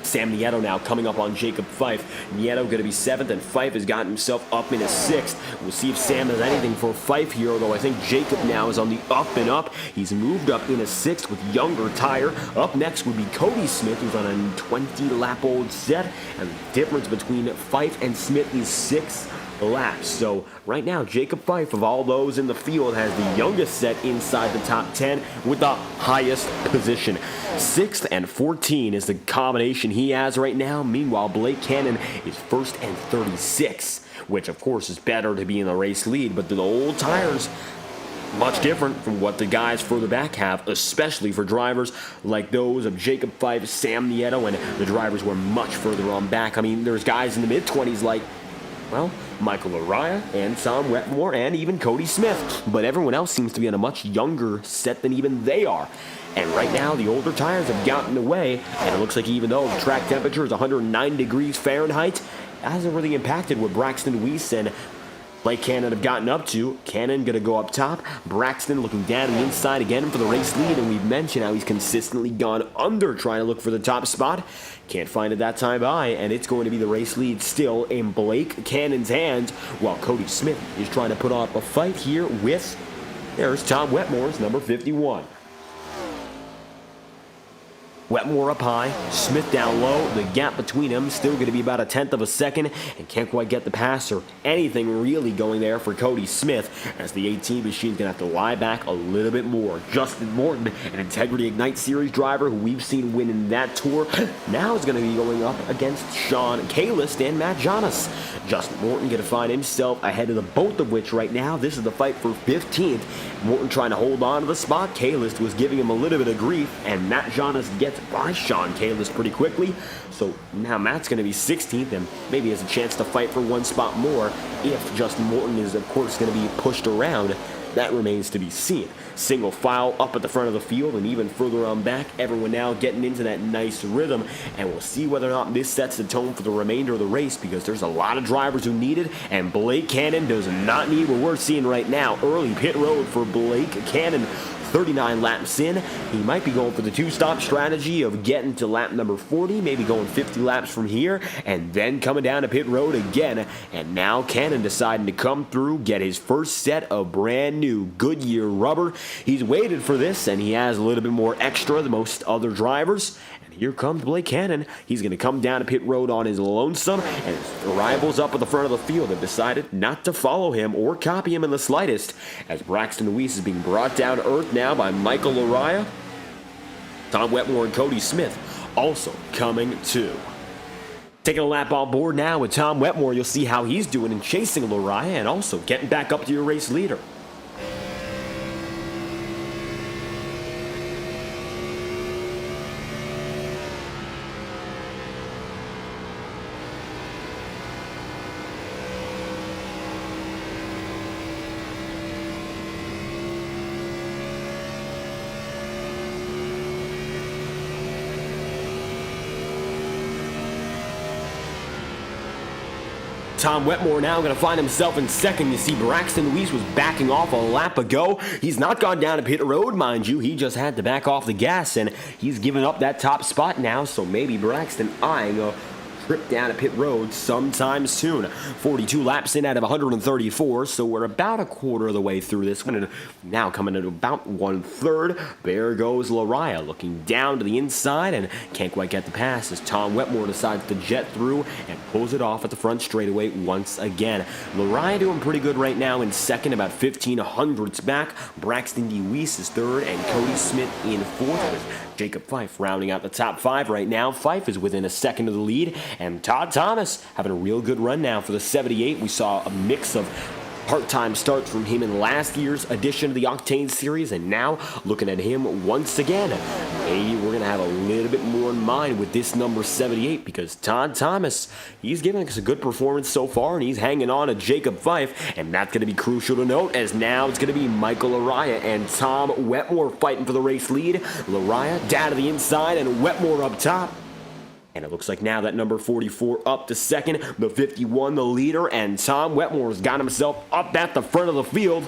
Sam Nieto now coming up on Jacob Fife. Nieto going to be 7th, and Fife has gotten himself up in a 6th. We'll see if Sam has anything for Fife here, although I think Jacob now is on the up and up. He's moved up in a 6th with younger tire. Up next would be Cody Smith, who's on a 20-lap-old set, and the difference between Fife and Smith is 6 laps. So right now, Jacob Fife, of all those in the field, has the youngest set inside the top 10 with the highest position. 6th and 14 is the combination he has right now. Meanwhile, Blake Cannon is 1st and 36, which of course is better to be in the race lead, but the old tires, much different from what the guys further back have, especially for drivers like those of Jacob Fife, Sam Nieto, and the drivers who are much further on back. I mean, there's guys in the mid-20s like, well, Michael Araya and Tom Wetmore and even Cody Smith. But everyone else seems to be on a much younger set than even they are. And right now, the older tires have gotten away, and it looks like even though the track temperature is 109 degrees Fahrenheit, it hasn't really impacted what Braxton Weiss and Blake Cannon have gotten up to. Cannon going to go up top. Braxton looking down the inside again for the race lead, and we've mentioned how he's consistently gone under trying to look for the top spot. Can't find it that time by, and it's going to be the race lead still in Blake Cannon's hands, while Cody Smith is trying to put up a fight here with, there's Tom Wetmore's number 51. Wetmore up high, Smith down low. The gap between them still going to be about 1/10 of a second, and can't quite get the pass or anything really going there for Cody Smith, as the 18 machine's going to have to lie back a little bit more. Justin Morton, an Integrity Ignite Series driver who we've seen win in that tour, now is going to be going up against Sean Kalist and Matt Jonas. Justin Morton going to find himself ahead of the both of which right now. This is the fight for 15th. Morton trying to hold on to the spot. Kalist was giving him a little bit of grief, and Matt Jonas gets by Sean Kalist pretty quickly. So now Matt's going to be 16th and maybe has a chance to fight for one spot more if Justin Morton is, of course, going to be pushed around. That remains to be seen. Single file up at the front of the field, and even further on back, everyone now getting into that nice rhythm, and we'll see whether or not this sets the tone for the remainder of the race, because there's a lot of drivers who need it, and Blake Cannon does not need what we're seeing right now. Early pit road for Blake Cannon. 39 laps in, he might be going for the two-stop strategy of getting to lap number 40, maybe going 50 laps from here, and then coming down to pit road again. And now Cannon deciding to come through, get his first set of brand new Goodyear rubber. He's waited for this, and he has a little bit more extra than most other drivers. Here comes Blake Cannon. He's going to come down to pit road on his lonesome, and his rivals up at the front of the field have decided not to follow him or copy him in the slightest, as Braxton Weiss is being brought down to earth now by Michael Araya. Tom Wetmore and Cody Smith also coming too. Taking a lap on board now with Tom Wetmore, you'll see how he's doing in chasing Araya and also getting back up to your race leader. Tom Wetmore now going to find himself in second. You see Braxton Weiss was backing off a lap ago. He's not gone down to pit road, mind you. He just had to back off the gas, and he's given up that top spot now, so maybe Braxton eyeing a trip down to pit road sometime soon. 42 laps in out of 134, so we're about a quarter of the way through this one, and now coming at about 1/3. There goes Araya looking down to the inside and can't quite get the pass as Tom Wetmore decides to jet through and pulls it off at the front straightaway once again. Araya doing pretty good right now in second, about 1,500ths back. Braxton D. Weiss is third, and Cody Smith in fourth, with Jacob Fife rounding out the top 5 right now. Fife is within a second of the lead, and Todd Thomas having a real good run now for the 78. We saw a mix of part-time starts from him in last year's edition of the Octane Series, and now looking at him once again. Maybe we're going to have a little bit more in mind with this number 78, because Todd Thomas, he's giving us a good performance so far, and he's hanging on to Jacob Fife, and that's going to be crucial to note, as now it's going to be Michael Araya and Tom Wetmore fighting for the race lead. Araya down to the inside and Wetmore up top. And it looks like now that number 44 up to second, the 51 the leader, and Tom Wetmore's got himself up at the front of the field.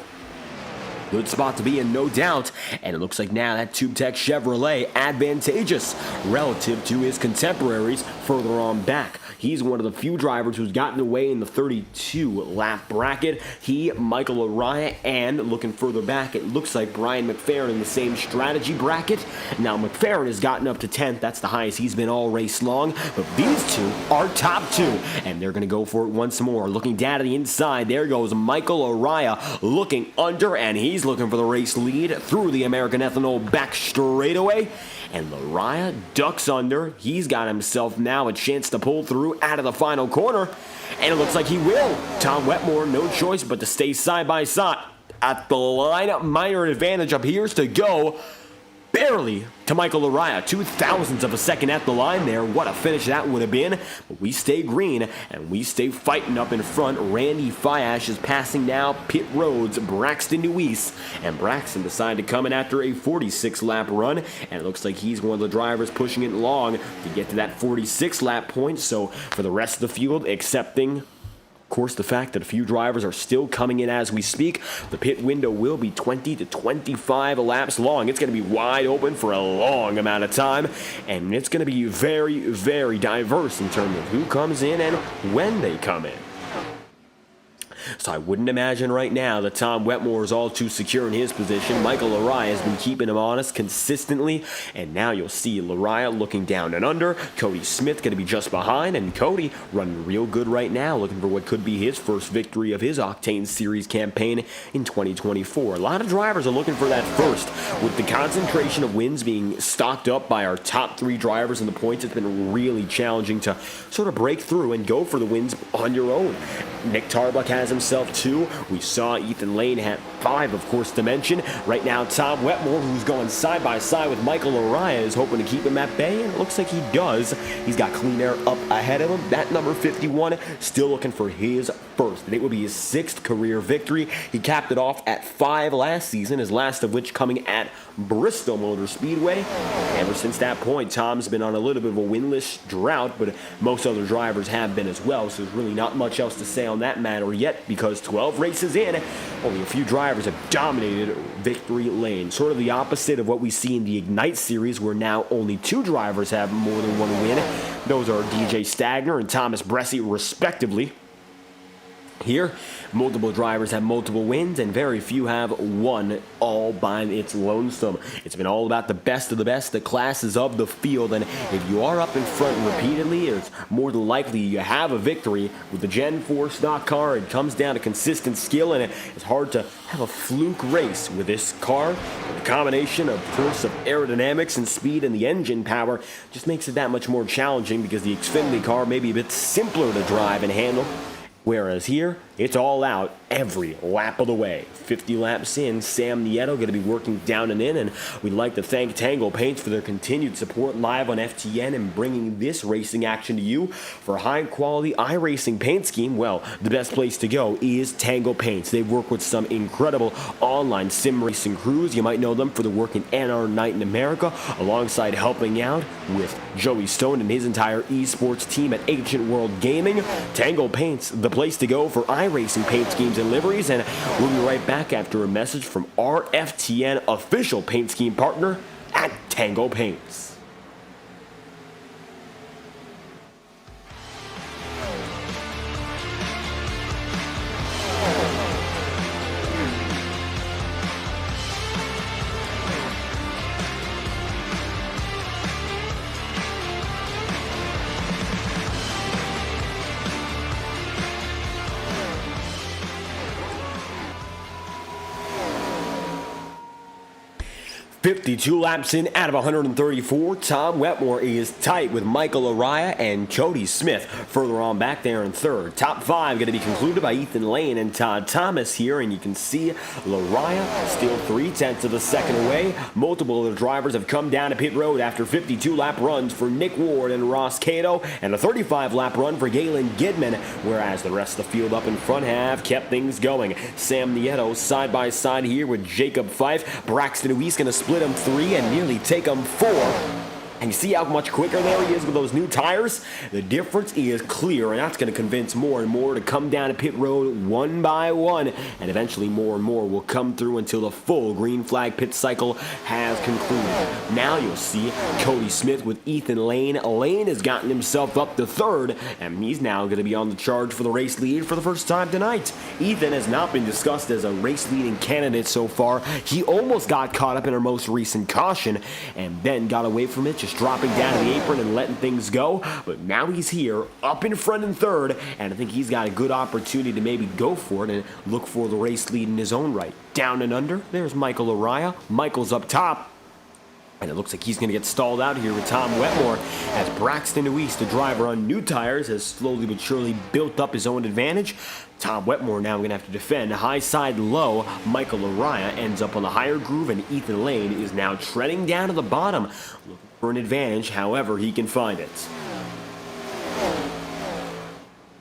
Good spot to be in, no doubt. And it looks like now that Tube Tech Chevrolet advantageous relative to his contemporaries further on back. He's one of the few drivers who's gotten away in the 32-lap bracket. He, Michael Araya, and looking further back, it looks like Brian McFerrin in the same strategy bracket. Now, McFerrin has gotten up to 10th. That's the highest he's been all race long. But these two are top two, and they're going to go for it once more. Looking down to the inside, there goes Michael Araya looking under, and he's looking for the race lead through the American Ethanol back straightaway. And Araya ducks under. He's got himself now a chance to pull through out of the final corner. And it looks like he will. Tom Wetmore, no choice but to stay side by side at the line. Minor advantage appears to go barely to Michael Araya. 0.02 of a second at the line there. What a finish that would have been. But we stay green and we stay fighting up in front. Randy Fiash is passing now pit roads Braxton Nuis. And Braxton decided to come in after a 46-lap run. And it looks like he's one of the drivers pushing it long to get to that 46-lap point. So for the rest of the field, accepting of course, the fact that a few drivers are still coming in as we speak, the pit window will be 20 to 25 laps long. It's going to be wide open for a long amount of time, and it's going to be very, very diverse in terms of who comes in and when they come in. So I wouldn't imagine right now that Tom Wetmore is all too secure in his position. Michael Araya has been keeping him honest consistently, and now you'll see Araya looking down and under. Cody Smith going to be just behind, and Cody running real good right now, looking for what could be his first victory of his Octane Series campaign in 2024. A lot of drivers are looking for that first. With the concentration of wins being stocked up by our top three drivers in the points, it's been really challenging to sort of break through and go for the wins on your own. Nick Tarbuck has himself 2. We saw Ethan Lane have 5, of course, to mention. Right now, Tom Wetmore, who's going side by side with Michael Araya, is hoping to keep him at bay, and it looks like he does. He's got Clean Air up ahead of him. That number 51 still looking for his first, and it will be his 6th career victory. He capped it off at 5 last season, his last of which coming at Bristol Motor Speedway. Ever since that point, Tom's been on a little bit of a winless drought, but most other drivers have been as well, so there's really not much else to say on that matter yet, because 12 races in, only a few drivers have dominated victory lane. Sort of the opposite of what we see in the Ignite Series, where now only 2 drivers have more than 1 win. Those are DJ Stagner and Thomas Bresci, respectively. Here, multiple drivers have multiple wins, and very few have one all by its lonesome. It's been all about the best of the best, the classes of the field, and if you are up in front repeatedly, it's more than likely you have a victory. With the Gen 4 stock car, it comes down to consistent skill, and it's hard to have a fluke race with this car. The combination, of course, of aerodynamics and speed and the engine power just makes it that much more challenging, because the Xfinity car may be a bit simpler to drive and handle. Whereas here, it's all out every lap of the way. 50 laps in, Sam Nieto going to be working down and in, and we'd like to thank Tango Paints for their continued support live on FTN and bringing this racing action to you. For high-quality iRacing paint scheme, well, the best place to go is Tango Paints. They work with some incredible online sim racing crews. You might know them for the work in NR Night in America, alongside helping out with Joey Stone and his entire esports team at Ancient World Gaming. Tango Paints, the place to go for iRacing paint schemes and liveries, and we'll be right back after a message from our FTN official paint scheme partner at Tango Paints. 52 laps in out of 134. Tom Wetmore is tight with Michael Araya and Cody Smith further on back there in third. Top 5 going to be concluded by Ethan Lane and Todd Thomas here, and you can see Araya still 0.3 of a second away. Multiple of the drivers have come down to pit road after 52-lap runs for Nick Ward and Ross Cato, and a 35-lap run for Galen Gidman, whereas the rest of the field up in front have kept things going. Sam Nieto side by side here with Jacob Fife. Braxton Weiss going to split him 3 and nearly take him 4. And you see how much quicker there he is with those new tires? The difference is clear, and that's going to convince more and more to come down to pit road one by one, and eventually more and more will come through until the full green flag pit cycle has concluded. Now you'll see Cody Smith with Ethan Lane. Lane has gotten himself up to third, and he's now going to be on the charge for the race lead for the first time tonight. Ethan has not been discussed as a race leading candidate so far. He almost got caught up in our most recent caution, and then got away from it, just dropping down to the apron and letting things go. But now he's here, up in front in third, and I think he's got a good opportunity to maybe go for it and look for the race lead in his own right. Down and under, there's Michael Araya. Michael's up top, and it looks like he's going to get stalled out here with Tom Wetmore, as Braxton Deweese, the driver on new tires, has slowly but surely built up his own advantage. Tom Wetmore now going to have to defend high side low. Michael Araya ends up on the higher groove, and Ethan Lane is now treading down to the bottom, looking for an advantage however he can find it.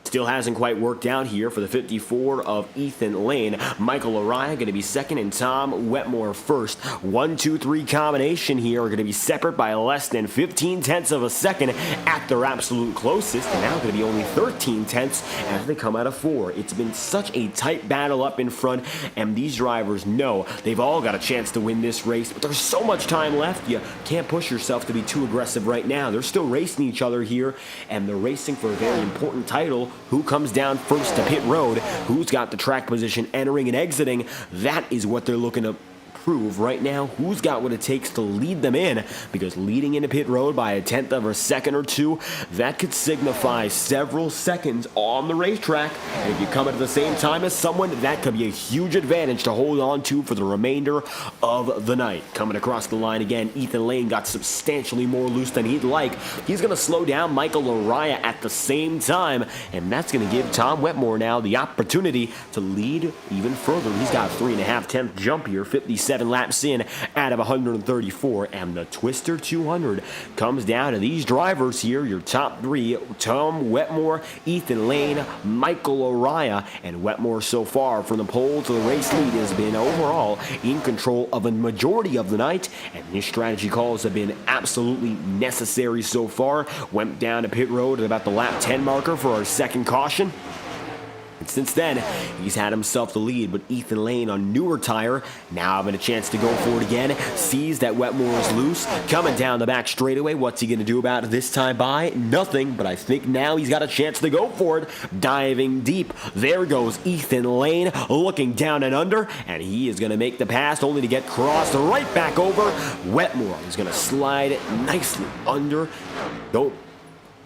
Still hasn't quite worked out here for the 54 of Ethan Lane. Michael Araya going to be second and Tom Wetmore first. 1, 2, 3 combination here are going to be separate by less than 15 tenths of a second at their absolute closest. And now going to be only 13 tenths as they come out of 4. It's been such a tight battle up in front, and these drivers know they've all got a chance to win this race, but there's so much time left. You can't push yourself to be too aggressive right now. They're still racing each other here, and they're racing for a very important title. Who comes down first to pit road, who's got the track position entering and exiting, that is what they're looking to prove right now. Who's got what it takes to lead them in, because leading into pit road by a tenth of a second or two, that could signify several seconds on the racetrack. And if you come at the same time as someone, that could be a huge advantage to hold on to for the remainder of the night. Coming across the line again, Ethan Lane got substantially more loose than he'd like. He's going to slow down Michael Araya at the same time, and that's going to give Tom Wetmore now the opportunity to lead even further. He's got a 3.5 tenth jump here, 57 laps in out of 134, and the Twister 200 comes down to these drivers here. Your top three: Tom Wetmore, Ethan Lane, Michael Araya. And Wetmore so far from the pole to the race lead has been overall in control of a majority of the night, and his strategy calls have been absolutely necessary so far. Went down to pit road at about the lap 10 marker for our second caution. And since then, he's had himself the lead, but Ethan Lane on newer tire, now having a chance to go for it again, sees that Wetmore is loose, coming down the back straightaway. What's he going to do about it this time by? Nothing, but I think now he's got a chance to go for it, diving deep. There goes Ethan Lane, looking down and under, and he is going to make the pass, only to get crossed right back over. Wetmore is going to slide nicely under. Go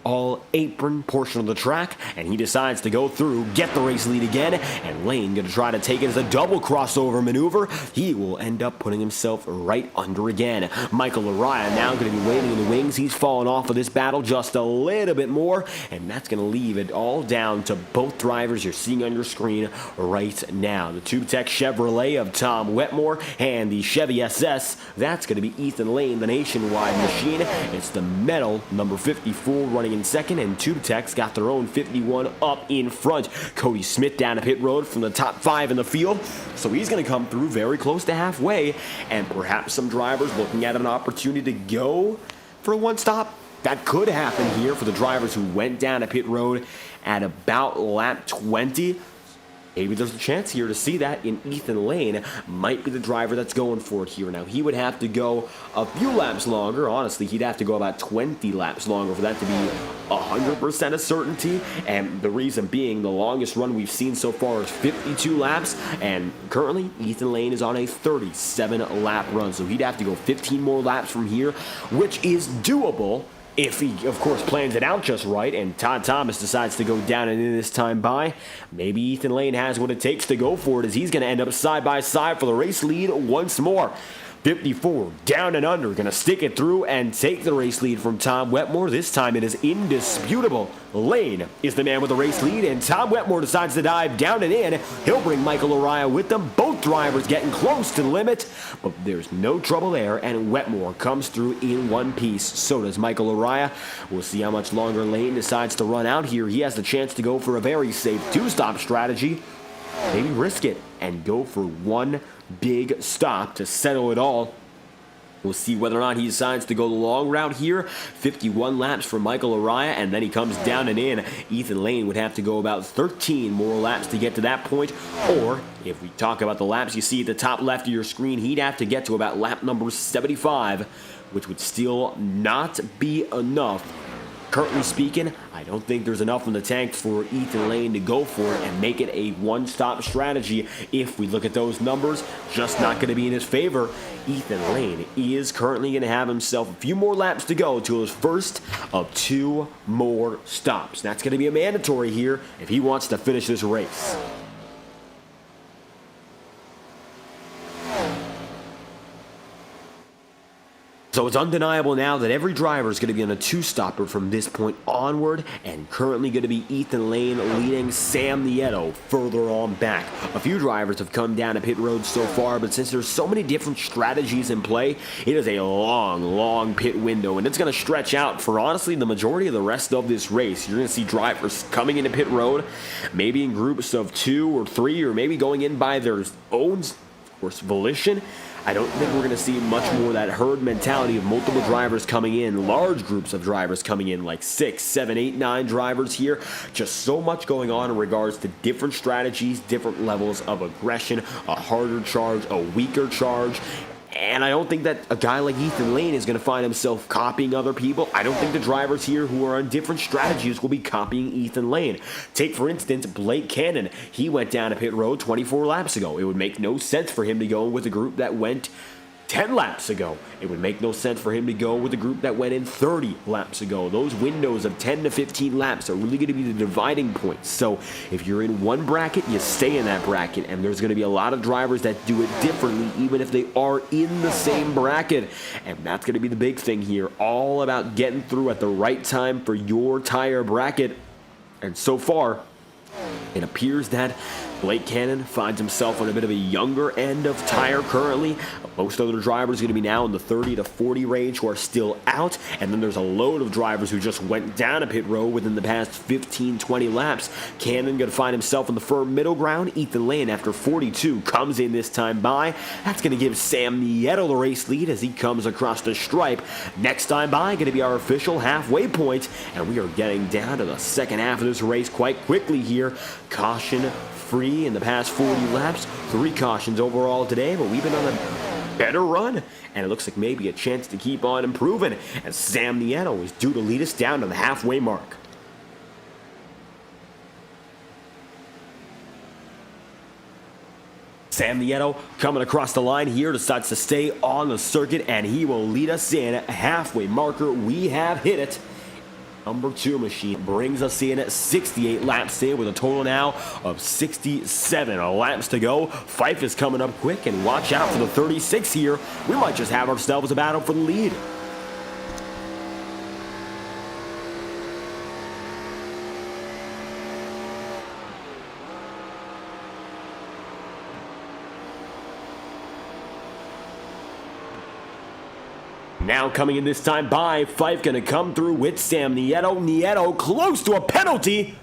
all apron portion of the track, and he decides to go through, get the race lead again, and Lane going to try to take it as a double crossover maneuver. He will end up putting himself right under again. Michael Araya now going to be waiting in the wings. He's fallen off of this battle just a little bit more, and that's going to leave it all down to both drivers you're seeing on your screen right now. The TubeTech Chevrolet of Tom Wetmore and the Chevy SS, that's going to be Ethan Lane, the nationwide machine. It's the metal number 54 running in second, and TubeTech's got their own 51 up in front. Cody Smith down to pit road from the top 5 in the field, so he's going to come through very close to halfway, and perhaps some drivers looking at an opportunity to go for a one stop. That could happen here for the drivers who went down to pit road at about lap 20. Maybe there's a chance here to see that in Ethan Lane. Might be the driver that's going for it here. Now, he would have to go a few laps longer. Honestly, he'd have to go about 20 laps longer for that to be 100% a certainty. And the reason being, the longest run we've seen so far is 52 laps. And currently, Ethan Lane is on a 37-lap run. So he'd have to go 15 more laps from here, which is doable if he, of course, plans it out just right, and Todd Thomas decides to go down and in this time by. Maybe Ethan Lane has what it takes to go for it, as he's going to end up side by side for the race lead once more. 54 down and under, going to stick it through and take the race lead from Tom Wetmore. This time it is indisputable. Lane is the man with the race lead, and Tom Wetmore decides to dive down and in. He'll bring Michael Araya with them. Both drivers getting close to the limit, but there's no trouble there, and Wetmore comes through in one piece. So does Michael Araya. We'll see how much longer Lane decides to run out here. He has the chance to go for a very safe two-stop strategy. Maybe risk it and go for one big stop to settle it all. We'll see whether or not he decides to go the long route here. 51 laps for Michael Araya, and then he comes down and in. Ethan Lane would have to go about 13 more laps to get to that point. Or, if we talk about the laps you see at the top left of your screen, he'd have to get to about lap number 75, which would still not be enough. Currently speaking, I don't think there's enough in the tank for Ethan Lane to go for it and make it a one-stop strategy. If we look at those numbers, just not going to be in his favor. Ethan Lane is currently going to have himself a few more laps to go to his first of 2 more stops. That's going to be a mandatory here if he wants to finish this race. So it's undeniable now that every driver is going to be on a 2-stopper from this point onward, and currently going to be Ethan Lane leading Sam Nieto further on back. A few drivers have come down to pit road so far, but since there's so many different strategies in play, it is a long pit window, and it's going to stretch out for honestly the majority of the rest of this race. You're going to see drivers coming into pit road, maybe in groups of 2 or 3, or maybe going in by their own, of course, volition. I don't think we're going to see much more of that herd mentality of multiple drivers coming in, large groups of drivers coming in, like 6, 7, 8, 9 drivers here. Just so much going on in regards to different strategies, different levels of aggression, a harder charge, a weaker charge. And I don't think that a guy like Ethan Lane is going to find himself copying other people. I don't think the drivers here who are on different strategies will be copying Ethan Lane. Take, for instance, Blake Cannon. He went down to pit road 24 laps ago. It would make no sense for him to go with a group that went 10 laps ago. It would make no sense for him to go with a group that went in 30 laps ago. Those windows of 10 to 15 laps are really going to be the dividing points. So if you're in one bracket, you stay in that bracket, and there's going to be a lot of drivers that do it differently even if they are in the same bracket. And that's going to be the big thing here. All about getting through at the right time for your tire bracket. And so far, it appears that Blake Cannon finds himself on a bit of a younger end of tire currently. Most other drivers are going to be now in the 30 to 40 range who are still out. And then there's a load of drivers who just went down a pit road within the past 15, 20 laps. Cannon going to find himself in the firm middle ground. Ethan Lane, after 42, comes in this time by. That's going to give Sam Nieto the race lead as he comes across the stripe. Next time by, going to be our official halfway point. And we are getting down to the second half of this race quite quickly here. Caution free in the past 40 laps. 3 cautions overall today, but we've been on a better run, and it looks like maybe a chance to keep on improving, as Sam Nieto is due to lead us down to the halfway mark. Sam Nieto coming across the line here, decides to stay on the circuit, and he will lead us in. Halfway marker, we have hit it. Number 2 machine brings us in at 68 laps in with a total now of 67 laps to go. Fife is coming up quick, and watch out for the 36 here. We might just have ourselves a battle for the lead. Now coming in this time by, Fife going to come through with Sam Nieto. Nieto close to a penalty.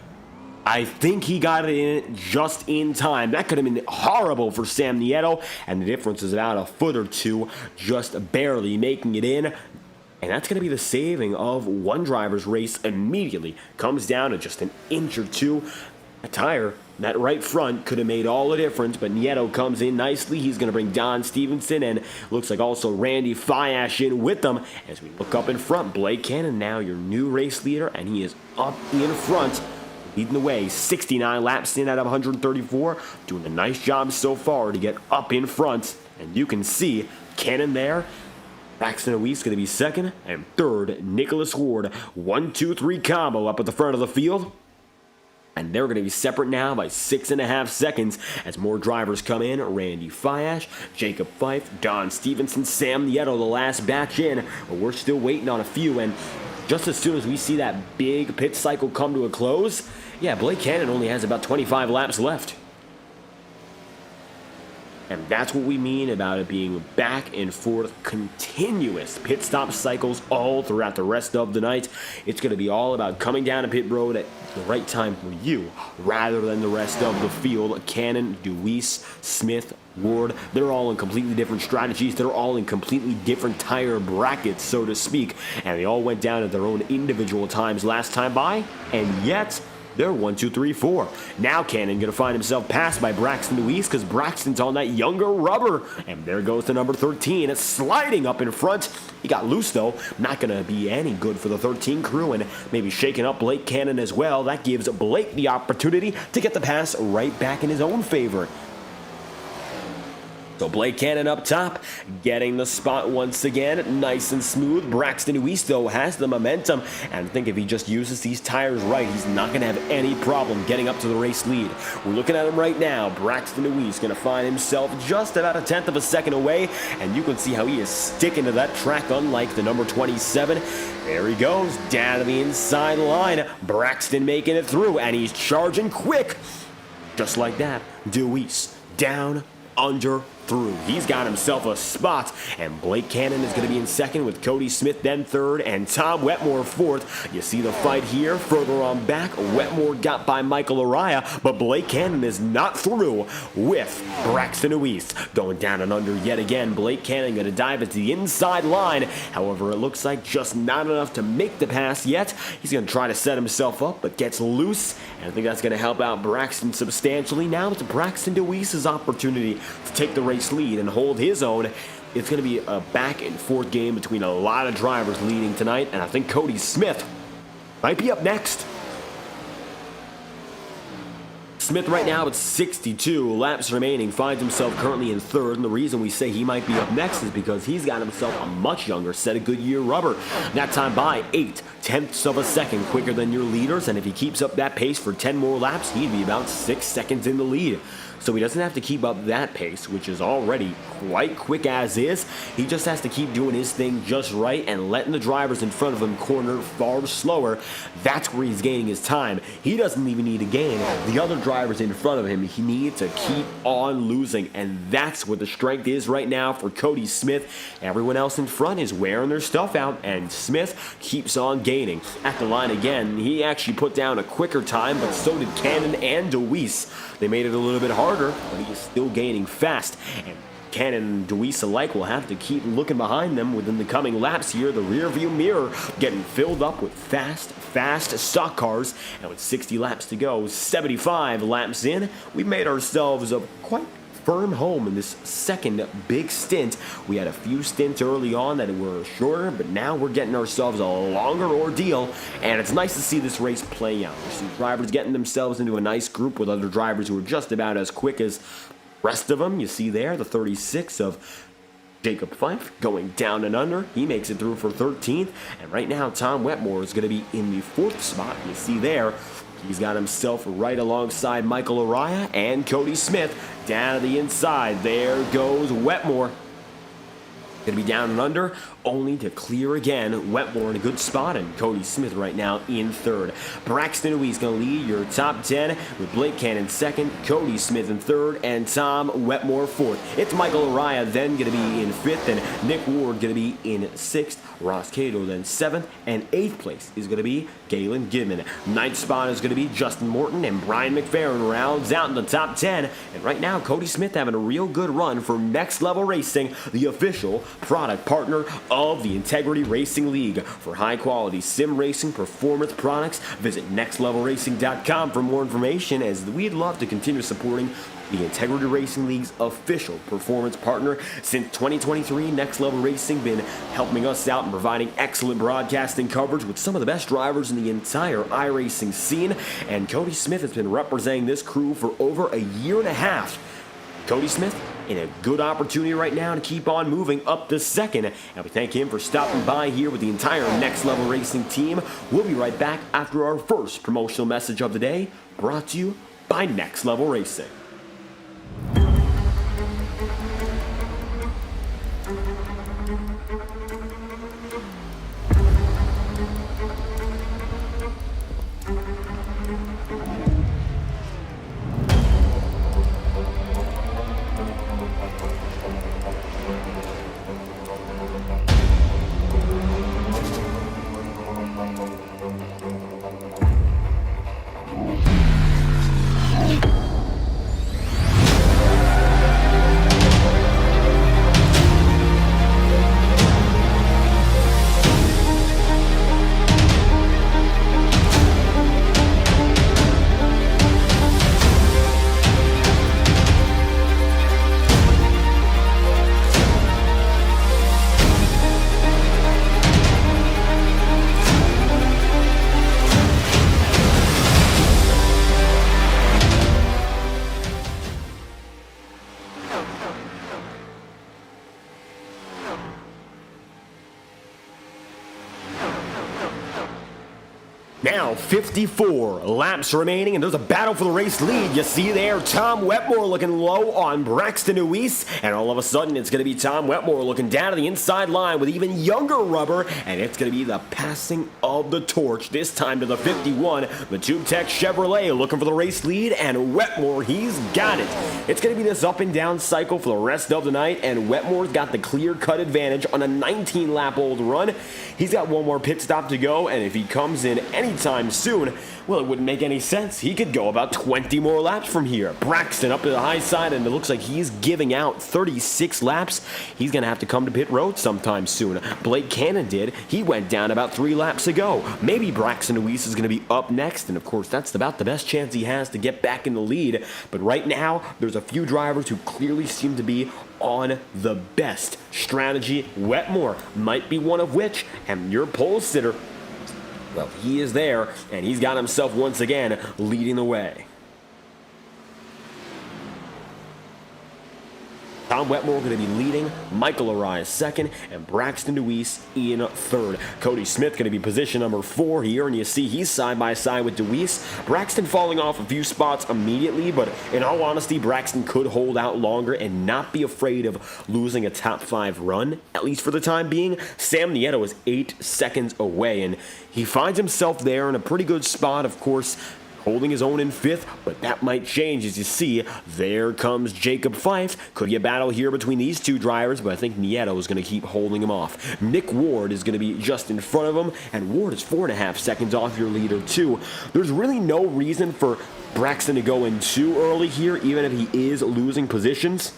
I think he got it in just in time. That could have been horrible for Sam Nieto, and the difference is about a foot or 2, just barely making it in. And that's going to be the saving of one driver's race immediately. Comes down to just an inch or 2. A tire, that right front, could have made all the difference, but Nieto comes in nicely. He's going to bring Don Stevenson and looks like also Randy Fiash in with them. As we look up in front, Blake Cannon now your new race leader, and he is up in front, leading the way. 69 laps in out of 134, doing a nice job so far to get up in front. And you can see Cannon there. Braxton Weiss going to be second, and third, Nicholas Ward. 1, 2, 3 combo up at the front of the field. And they're going to be separate now by 6.5 seconds as more drivers come in. Randy Fiash, Jacob Fife, Don Stevenson, Sam Nieto, the last batch in. But we're still waiting on a few. And just as soon as we see that big pit cycle come to a close, yeah, Blake Cannon only has about 25 laps left. And that's what we mean about it being back and forth, continuous pit stop cycles all throughout the rest of the night. It's going to be all about coming down to pit road at the right time for you, rather than the rest of the field. Cannon, Deweese, Smith, Ward, they're all in completely different strategies. They're all in completely different tire brackets, so to speak. And they all went down at their own individual times last time by, and yet they're 1, 2, 3, 4. Now Cannon gonna find himself passed by Braxton Deweese because Braxton's on that younger rubber. And there goes the number 13. It's sliding up in front. He got loose though. Not gonna be any good for the 13 crew, and maybe shaking up Blake Cannon as well. That gives Blake the opportunity to get the pass right back in his own favor. So Blake Cannon up top, getting the spot once again, nice and smooth. Braxton Deweese, though, has the momentum, and I think if he just uses these tires right, he's not going to have any problem getting up to the race lead. We're looking at him right now. Braxton Deweese going to find himself just about a tenth of a second away, and you can see how he is sticking to that track, unlike the number 27. There he goes, down to the inside line. Braxton making it through, and he's charging quick. Just like that, Deweese down, under, through. He's got himself a spot, and Blake Cannon is going to be in second with Cody Smith then third and Tom Wetmore fourth. You see the fight here further on back. Wetmore got by Michael Araya, but Blake Cannon is not through with Braxton Deweese. Going down and under yet again. Blake Cannon going to dive at the inside line. However, it looks like just not enough to make the pass yet. He's going to try to set himself up, but gets loose, and I think that's going to help out Braxton substantially. Now it's Braxton Deweese's opportunity to take the race lead and hold his own. It's going to be a back and forth game between a lot of drivers leading tonight, and I think Cody Smith might be up next. Smith right now at 62 laps remaining finds himself currently in third, and the reason we say he might be up next is because he's got himself a much younger set of Goodyear rubber. That time by 0.8 of a second quicker than your leaders, and if he keeps up that pace for 10 more laps, he'd be about 6 seconds in the lead. So he doesn't have to keep up that pace, which is already quite quick as is. He just has to keep doing his thing just right and letting the drivers in front of him corner far slower. That's where he's gaining his time. He doesn't even need to gain. The other drivers in front of him, he needs to keep on losing, and that's what the strength is right now for Cody Smith. Everyone else in front is wearing their stuff out, and Smith keeps on gaining. At the line again, he actually put down a quicker time, but so did Cannon and Deweese. They made it a little bit harder, but he is still gaining fast. And Cannon and Deweese alike will have to keep looking behind them within the coming laps here. The rear view mirror getting filled up with fast stock cars. And with 60 laps to go, 75 laps in, we've made ourselves a quite firm home in this second big stint. We had a few stints early on that were shorter, but now we're getting ourselves a longer ordeal, and it's nice to see this race play out. We see drivers getting themselves into a nice group with other drivers who are just about as quick as the rest of them. You see there the 36 of Jacob Fife going down and under. He makes it through for 13th, and right now Tom Wetmore is going to be in the 4th spot. You see there, he's got himself right alongside Michael Araya and Cody Smith down to the inside. There goes Wetmore. Going to be down and under, only to clear again. Wetmore in a good spot, and Cody Smith right now in third. Braxton Deweese going to lead your top 10 with Blake Cannon second, Cody Smith in third, and Tom Wetmore fourth. It's Michael Araya then going to be in fifth, and Nick Ward going to be in sixth. Ross Cato then seventh, and eighth place is going to be Galen Gidman. Ninth spot is going to be Justin Morton, and Brian McFerrin rounds out in the top 10. And right now, Cody Smith having a real good run for Next Level Racing, the official product partner of the Integrity Racing League. For high-quality sim racing performance products, visit nextlevelracing.com for more information, as we'd love to continue supporting the Integrity Racing League's official performance partner. Since 2023, Next Level Racing been helping us out and providing excellent broadcasting coverage with some of the best drivers in the entire iRacing scene, and Cody Smith has been representing this crew for over a year and a half. Cody Smith in a good opportunity right now to keep on moving up to second, and we thank him for stopping by here with the entire Next Level Racing team. We'll be right back after our first promotional message of the day, brought to you by Next Level Racing. Now 54 laps remaining, and there's a battle for the race lead. You see there Tom Wetmore looking low on Braxton Ruiz, and all of a sudden it's going to be Tom Wetmore looking down to the inside line with even younger rubber, and it's going to be the passing of the torch, this time to the 51, the Tube Tech Chevrolet looking for the race lead, and Wetmore, he's got it. It's going to be this up and down cycle for the rest of the night, and Wetmore's got the clear-cut advantage on a 19-lap-old run. He's got one more pit stop to go, and if he comes in anytime soon, well, it wouldn't make any sense. He could go about 20 more laps from here. Braxton up to the high side, and it looks like he's giving out 36 laps. He's going to have to come to pit road sometime soon. Blake Cannon did. He went down about 3 laps ago. Maybe Braxton Ruiz is going to be up next, and of course, that's about the best chance he has to get back in the lead. But right now, there's a few drivers who clearly seem to be on the best strategy. Wetmore might be one of which, and your pole sitter, well, he is there, and he's got himself once again leading the way. Tom Wetmore going to be leading, Michael Arias second, and Braxton Ruiz in third. Cody Smith going to be position number 4 here, and you see he's side by side with Ruiz. Braxton falling off a few spots immediately, but in all honesty, Braxton could hold out longer and not be afraid of losing a top 5 run, at least for the time being. Sam Nieto is 8 seconds away, and he finds himself there in a pretty good spot, of course, holding his own in 5th, but that might change. As you see, there comes Jacob Fife. Could be a battle here between these two drivers, but I think Nieto is going to keep holding him off. Nick Ward is going to be just in front of him, and Ward is 4.5 seconds off your leader too. There's really no reason for Braxton to go in too early here, even if he is losing positions.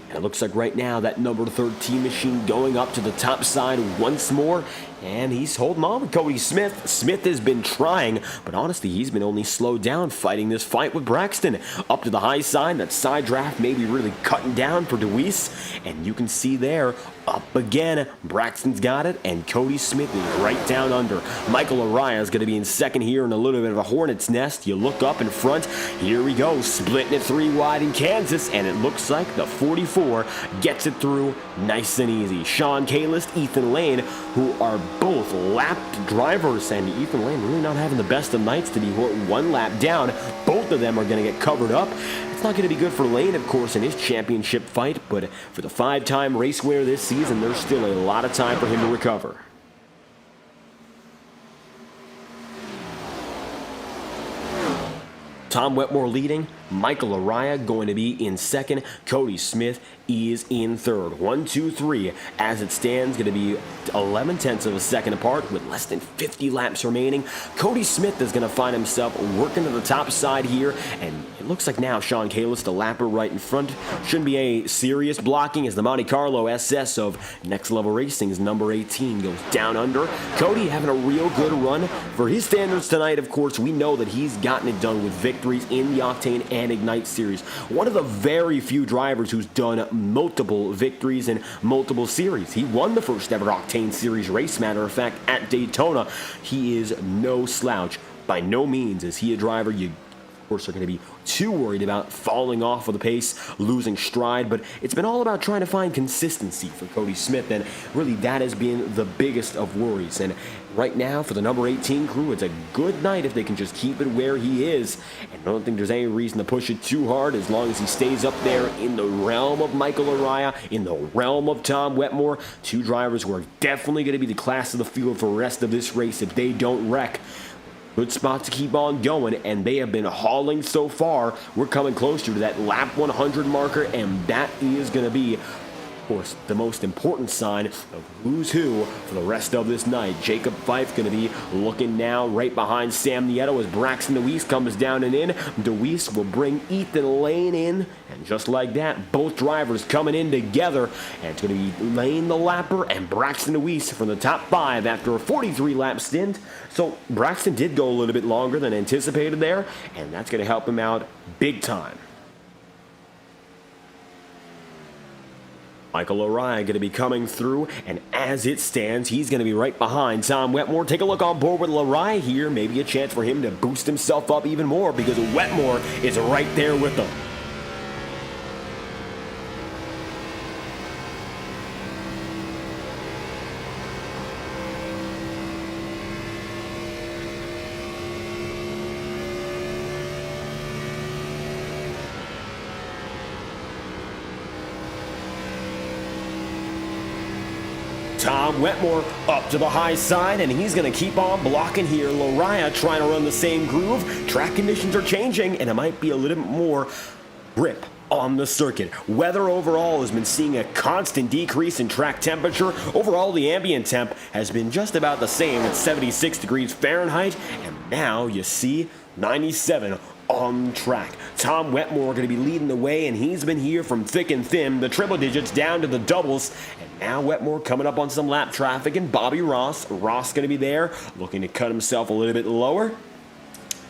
And it looks like right now that number 13 machine going up to the top side once more. And he's holding on with Cody Smith. Smith has been trying, but honestly, he's been only slowed down fighting this fight with Braxton. Up to the high side, that side draft may be really cutting down for Ruiz. And you can see there, up again, Braxton's got it, and Cody Smith is right down under. Michael Araya is going to be in second here in a little bit of a hornet's nest. You look up in front, here we go, splitting it 3 wide in Kansas, and it looks like the 44 gets it through nice and easy. Sean Kalist, Ethan Lane, who are both lapped drivers, and Ethan Lane really not having the best of nights to be 1 lap down. Both of them are going to get covered up. It's not going to be good for Lane, of course, in his championship fight, but for the 5-time race winner this season, there's still a lot of time for him to recover. Tom Wetmore leading, Michael Araya going to be in second, Cody Smith is in third. 1, 2, 3, as it stands, going to be 11/10 of a second apart with less than 50 laps remaining. Cody Smith is going to find himself working to the top side here, and it looks like now Sean Kalist, the lapper right in front. Shouldn't be a serious blocking as the Monte Carlo SS of Next Level Racing's number 18 goes down under. Cody having a real good run. For his standards tonight, of course, we know that he's gotten it done with victories in the Octane and Ignite series. One of the very few drivers who's done multiple victories in multiple series. He won the first ever Octane Series race, matter of fact, at Daytona. He is no slouch. By no means is he a driver you, of course, are going to be too worried about falling off of the pace, losing stride, but it's been all about trying to find consistency for Cody Smith, and really that has been the biggest of worries. And right now, for the number 18 crew, it's a good night if they can just keep it where he is, and I don't think there's any reason to push it too hard as long as he stays up there in the realm of Michael Araya, in the realm of Tom Wetmore, 2 drivers who are definitely going to be the class of the field for the rest of this race if they don't wreck. Good spot to keep on going, and they have been hauling so far. We're coming closer to that lap 100 marker, and that is going to be, of course, the most important sign of who's who for the rest of this night. Jacob Fife going to be looking now right behind Sam Nieto as Braxton Ruiz comes down and in. Ruiz will bring Ethan Lane in, and just like that, both drivers coming in together, and it's going to be Lane the lapper and Braxton Ruiz from the top 5 after a 43-lap stint. So Braxton did go a little bit longer than anticipated there, and that's going to help him out big time. Michael Araya going to be coming through, and as it stands, he's going to be right behind Tom Wetmore. Take a look on board with Araya here. Maybe a chance for him to boost himself up even more because Wetmore is right there with him. Tom Wetmore up to the high side, and he's going to keep on blocking here. Lariah trying to run the same groove. Track conditions are changing, and it might be a little bit more grip on the circuit. Weather overall has been seeing a constant decrease in track temperature. Overall, the ambient temp has been just about the same at 76 degrees Fahrenheit, and now you see 97 on track. Tom Wetmore going to be leading the way, and he's been here from thick and thin, the triple digits down to the doubles, and now Wetmore coming up on some lap traffic, and Bobby Ross going to be there, looking to cut himself a little bit lower.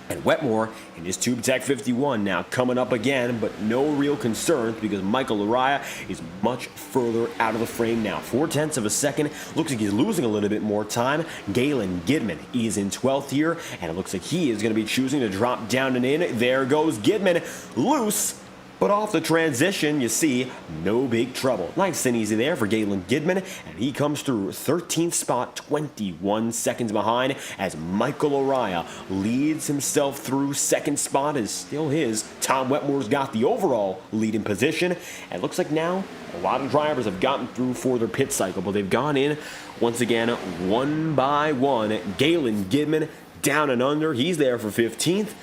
And Wetmore in his Tube Tech 51 now coming up again, but no real concerns because Michael Lariah is much further out of the frame now. 0.4 of a second. Looks like he's losing a little bit more time. Galen Gidman is in 12th here, and it looks like he is going to be choosing to drop down and in. There goes Gidman, loose. But off the transition, you see, no big trouble. Nice and easy there for Galen Gidman, and he comes through 13th spot, 21 seconds behind, as Michael Lariah leads himself through. Second spot is still his. Tom Wetmore's got the overall leading position, and it looks like now a lot of drivers have gotten through for their pit cycle, but they've gone in, once again, one by one. Galen Gidman down and under, he's there for 15th.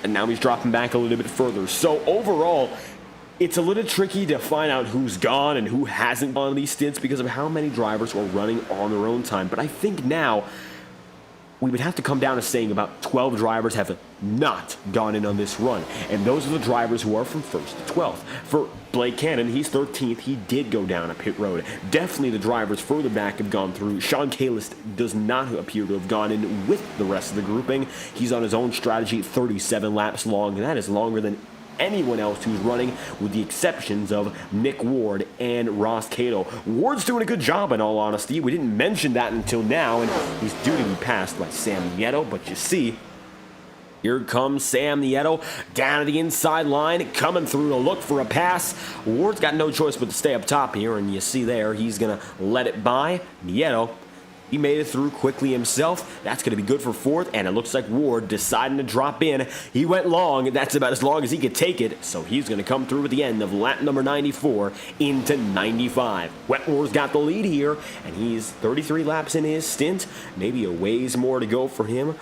And now he's dropping back a little bit further. So overall, it's a little tricky to find out who's gone and who hasn't gone on these stints because of how many drivers are running on their own time. But I think now we would have to come down to saying about 12 drivers have not gone in on this run. And those are the drivers who are from 1st to 12th. For Blake Cannon, he's 13th. He did go down a pit road. Definitely the drivers further back have gone through. Sean Kalis does not appear to have gone in with the rest of the grouping. He's on his own strategy, 37 laps long, and that is longer than anyone else who's running, with the exceptions of Nick Ward and Ross Cato. Ward's doing a good job, in all honesty. We didn't mention that until now, and he's due to be passed by Sam Nieto, but you see, here comes Sam Nieto down to the inside line, coming through to look for a pass. Ward's got no choice but to stay up top here, and you see there, he's going to let it by. Nieto, he made it through quickly himself. That's going to be good for 4th, and it looks like Ward deciding to drop in. He went long, and that's about as long as he could take it, so he's going to come through at the end of lap number 94 into 95. Wetmore's got the lead here, and he's 33 laps in his stint. Maybe a ways more to go for him.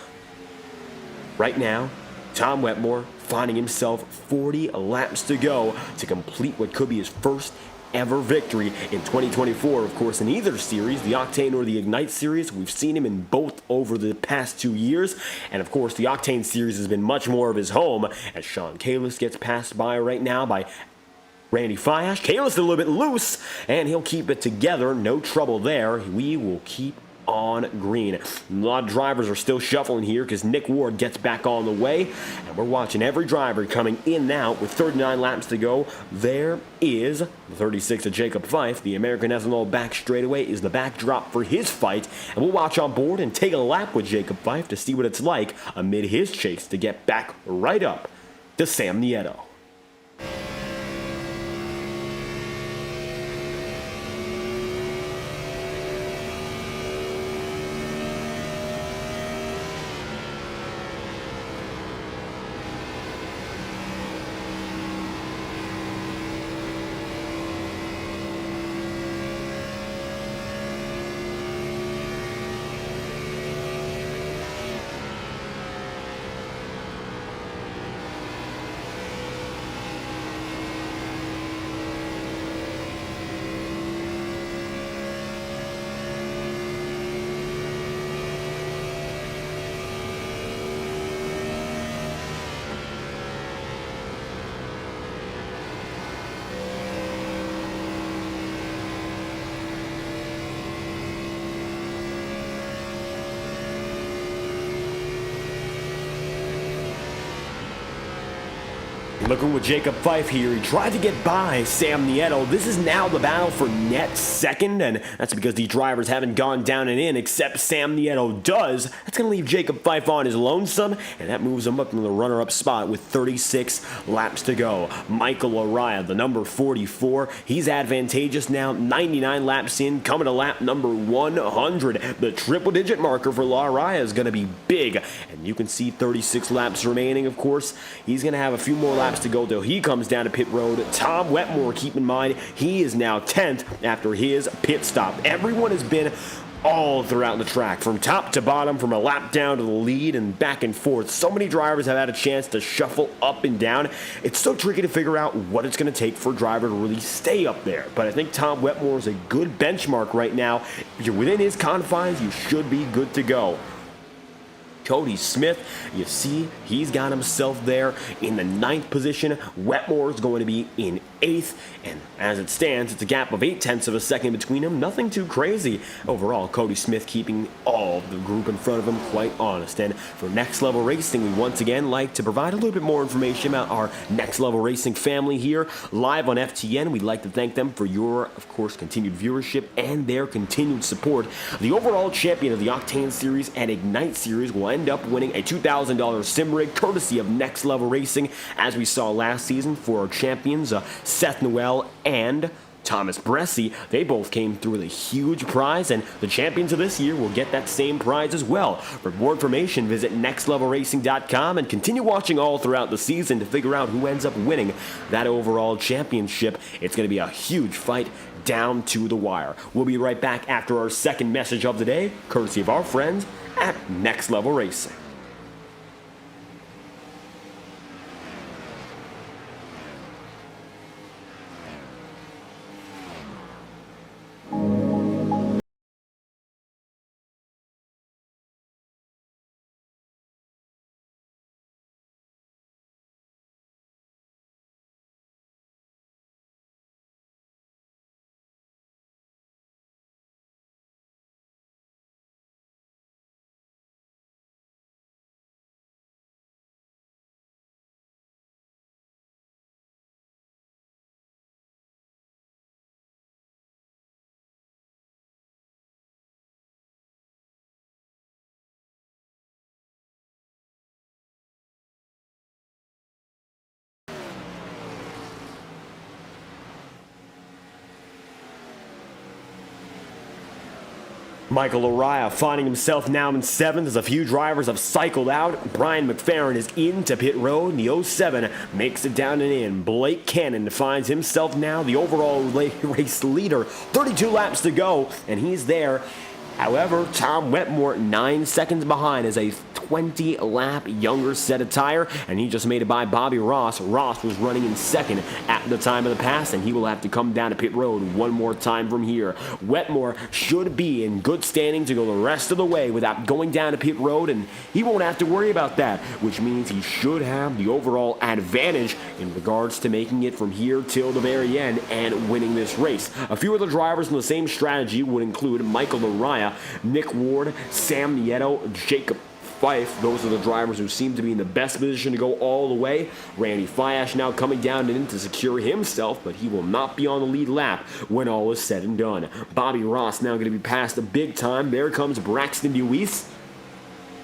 Right now, Tom Wetmore finding himself 40 laps to go to complete what could be his first ever victory in 2024, of course, in either series, the Octane or the Ignite series. We've seen him in both over the past 2 years, and of course, the Octane series has been much more of his home, as Sean Kalis gets passed by right now by Randy Fiash. Kalis a little bit loose, and he'll keep it together. No trouble there. We will keep on green. A lot of drivers are still shuffling here because Nick Ward gets back on the way, and we're watching every driver coming in now with 39 laps to go. There is 36 of Jacob Fife. The American Ethanol back straightaway is the backdrop for his fight, and we'll watch on board and take a lap with Jacob Fife to see what it's like amid his chase to get back right up to Sam Nieto. Looking with Jacob Fife here, he tried to get by Sam Nieto. This is now the battle for net second, and that's because these drivers haven't gone down and in, except Sam Nieto does. That's going to leave Jacob Fife on his lonesome, and that moves him up into the runner-up spot with 36 laps to go. Michael Lariah, the number 44, he's advantageous now, 99 laps in, coming to lap number 100. The triple-digit marker for Lariah is going to be big, and you can see 36 laps remaining, of course. He's going to have a few more laps laps to go till he comes down to pit road. Tom Wetmore, keep in mind, he is now 10th after his pit stop. Everyone has been all throughout the track, from top to bottom, from a lap down to the lead and back and forth. So many drivers have had a chance to shuffle up and down. It's so tricky to figure out what it's going to take for a driver to really stay up there. But I think Tom Wetmore is a good benchmark right now. If you're within his confines, you should be good to go. Cody Smith, you see, he's got himself there in the 9th position. Wetmore is going to be in 8th, and as it stands, it's a gap of 0.8 of a second between them. Nothing too crazy. Overall, Cody Smith keeping all the group in front of him quite honest. And for Next Level Racing, we once again like to provide a little bit more information about our Next Level Racing family here live on FTN. We'd like to thank them for your, of course, continued viewership and their continued support. The overall champion of the Octane Series and Ignite Series will end up winning a $2,000 sim rig courtesy of Next Level Racing, as we saw last season for our champions Seth Noel and Thomas Bresci. They both came through with a huge prize, and the champions of this year will get that same prize as well. For more information, visit nextlevelracing.com and continue watching all throughout the season to figure out who ends up winning that overall championship. It's going to be a huge fight down to the wire. We'll be right back after our second message of the day, courtesy of our friends at Next Level Racing. Michael Araya finding himself now in 7th as a few drivers have cycled out. Brian McFerrin is into pit road, and the 07 makes it down and in. Blake Cannon finds himself now the overall race leader. 32 laps to go, and he's there. However, Tom Wetmore 9 seconds behind as a 20-lap younger set of tire, and he just made it by Bobby Ross. Ross was running in 2nd at the time of the pass, and he will have to come down to pit road one more time from here. Wetmore should be in good standing to go the rest of the way without going down to pit road, and he won't have to worry about that, which means he should have the overall advantage in regards to making it from here till the very end and winning this race. A few of the drivers in the same strategy would include Michael Araya, Nick Ward, Sam Nieto, Jacob Fife. Those are the drivers who seem to be in the best position to go all the way. Randy Fiash now coming down in to secure himself, but he will not be on the lead lap when all is said and done. Bobby Ross now going to be passed a big time. There comes Braxton Deweese.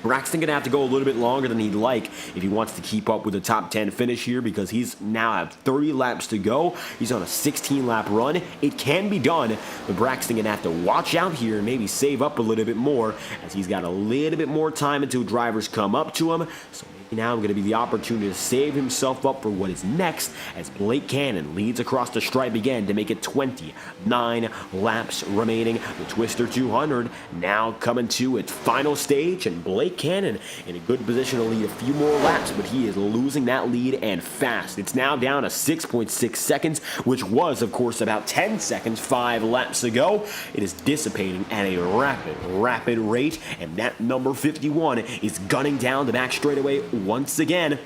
Braxton going to have to go a little bit longer than he'd like if he wants to keep up with the top 10 finish here, because he's now have 30 laps to go. He's on a 16-lap run. It can be done, but Braxton going to have to watch out here and maybe save up a little bit more, as he's got a little bit more time until drivers come up to him. So now going to be the opportunity to save himself up for what is next, as Blake Cannon leads across the stripe again to make it 29 laps remaining. The Twister 200 now coming to its final stage, and Blake Cannon in a good position to lead a few more laps, but he is losing that lead and fast. It's now down to 6.6 seconds, which was, of course, about 10 seconds 5 laps ago. It is dissipating at a rapid rate, and that number 51 is gunning down the back straightaway once again.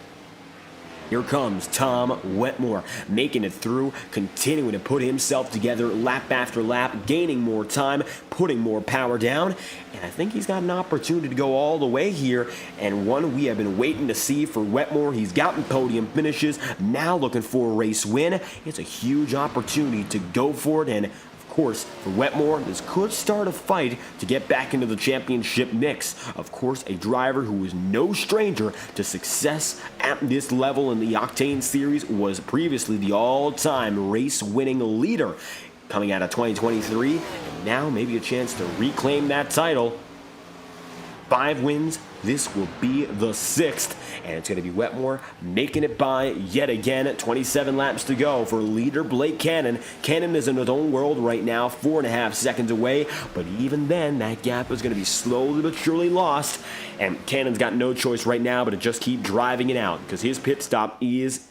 Here comes Tom Wetmore, making it through, continuing to put himself together lap after lap, gaining more time, putting more power down, and I think he's got an opportunity to go all the way here, and one we have been waiting to see for Wetmore. He's gotten podium finishes, now looking for a race win. It's a huge opportunity to go for it, and of course, for Wetmore, this could start a fight to get back into the championship mix. Of course, a driver who is no stranger to success at this level in the Octane Series, was previously the all-time race-winning leader coming out of 2023, and now maybe a chance to reclaim that title. 5 wins. This will be the 6th, and it's going to be Wetmore making it by yet again. 27 laps to go for leader Blake Cannon. Cannon is in his own world right now, 4.5 seconds away, but even then, that gap is going to be slowly but surely lost, and Cannon's got no choice right now but to just keep driving it out because his pit stop is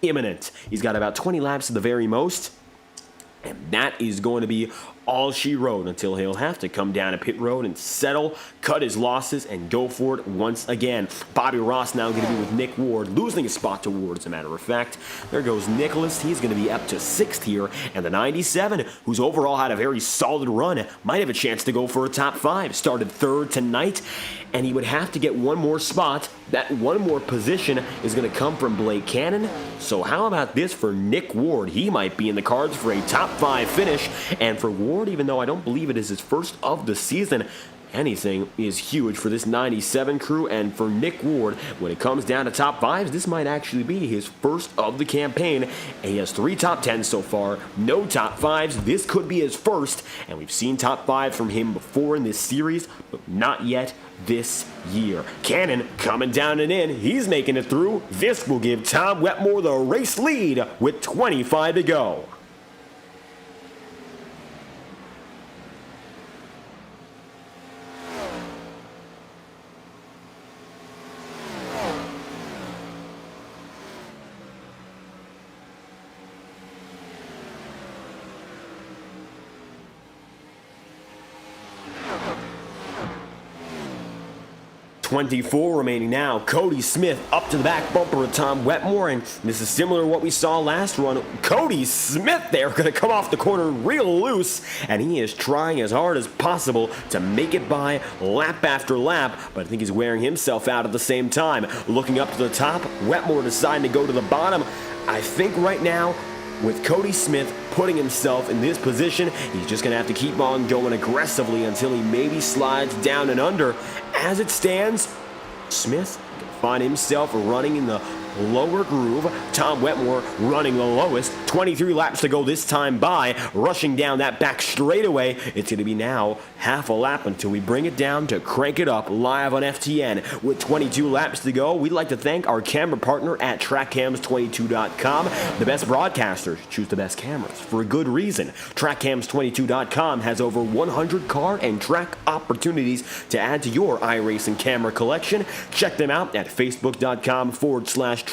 imminent. He's got about 20 laps at the very most, and that is going to be all she wrote until he'll have to come down to pit road and settle, cut his losses, and go for it once again. Bobby Ross now going to be with Nick Ward, losing his spot to Ward, as a matter of fact. There goes Nicholas. He's going to be up to 6th here, and the 97, who's overall had a very solid run, might have a chance to go for a top 5. Started 3rd tonight, and he would have to get one more spot. That one more position is going to come from Blake Cannon. So how about this for Nick Ward? He might be in the cards for a top 5 finish, and for Ward, even though I don't believe it is his first of the season, anything is huge for this 97 crew. And for Nick Ward, when it comes down to top 5s, this might actually be his first of the campaign. And he has 3 top 10s so far, no top 5s. This could be his first, and we've seen top 5s from him before in this series, but not yet this year. Cannon coming down and in. He's making it through. This will give Tom Wetmore the race lead with 25 to go. 24 remaining now. Cody Smith up to the back bumper of Tom Wetmore, and this is similar to what we saw last run. Cody Smith there going to come off the corner real loose, and he is trying as hard as possible to make it by lap after lap, but I think he's wearing himself out at the same time. Looking up to the top, Wetmore deciding to go to the bottom. I think right now, with Cody Smith putting himself in this position, he's just going to have to keep on going aggressively until he maybe slides down and under. As it stands, Smith can find himself running in the lower groove. Tom Wetmore running the lowest. 23 laps to go this time by. Rushing down that back straightaway. It's going to be now half a lap until we bring it down to Crank It Up live on FTN. With 22 laps to go, we'd like to thank our camera partner at TrackCams22.com. The best broadcasters choose the best cameras for a good reason. TrackCams22.com has over 100 car and track opportunities to add to your iRacing camera collection. Check them out at Facebook.com/TrackCams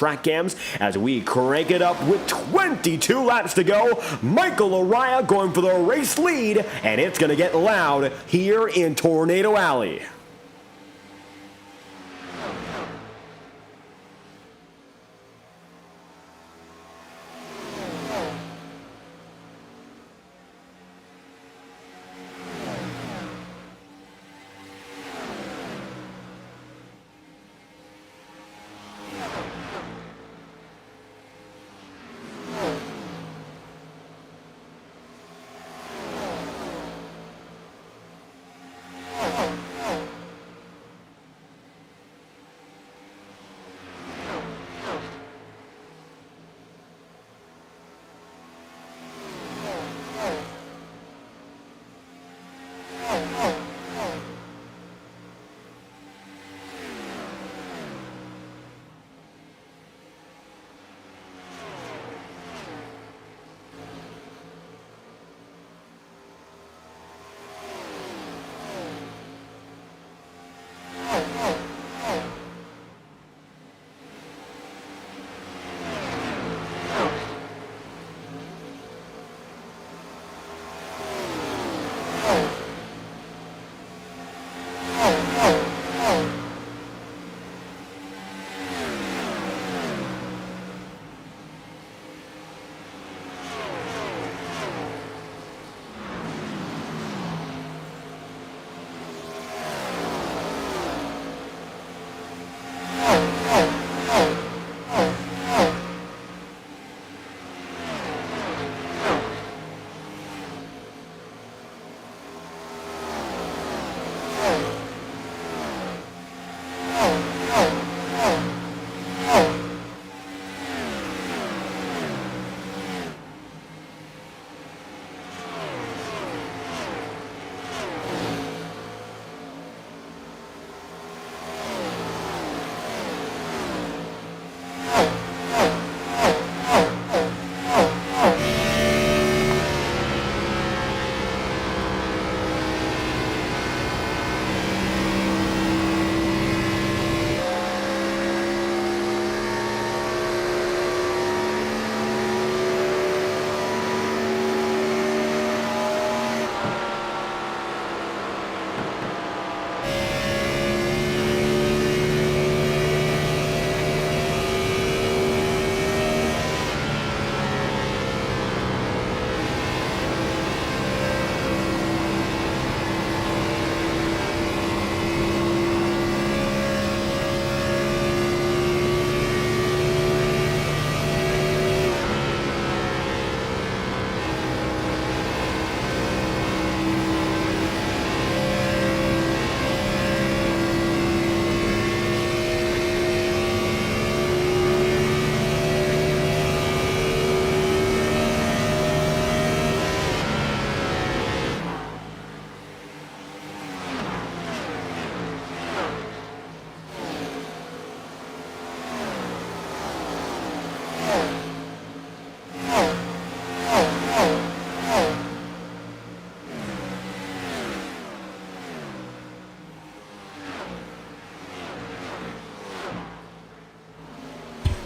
as we crank it up with 22 laps to go. Michael Araya going for the race lead, and it's going to get loud here in Tornado Alley.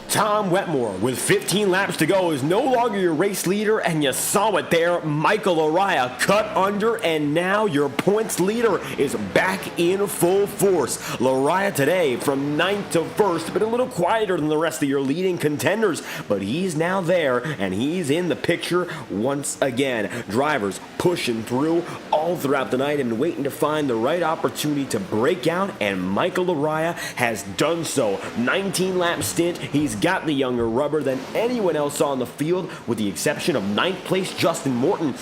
Tom Wetmore, with 15 laps to go, is no longer your race leader, and you saw it there. Michael Araya cut under, and now your points leader is back in full force. Laraya today from 9th to 1st, but a little quieter than the rest of your leading contenders, but he's now there, and he's in the picture once again. Drivers pushing through all throughout the night and waiting to find the right opportunity to break out, and Michael Araya has done so. 19-lap stint, he's got the younger rubber than anyone else on the field, with the exception of 9th place Justin Morton.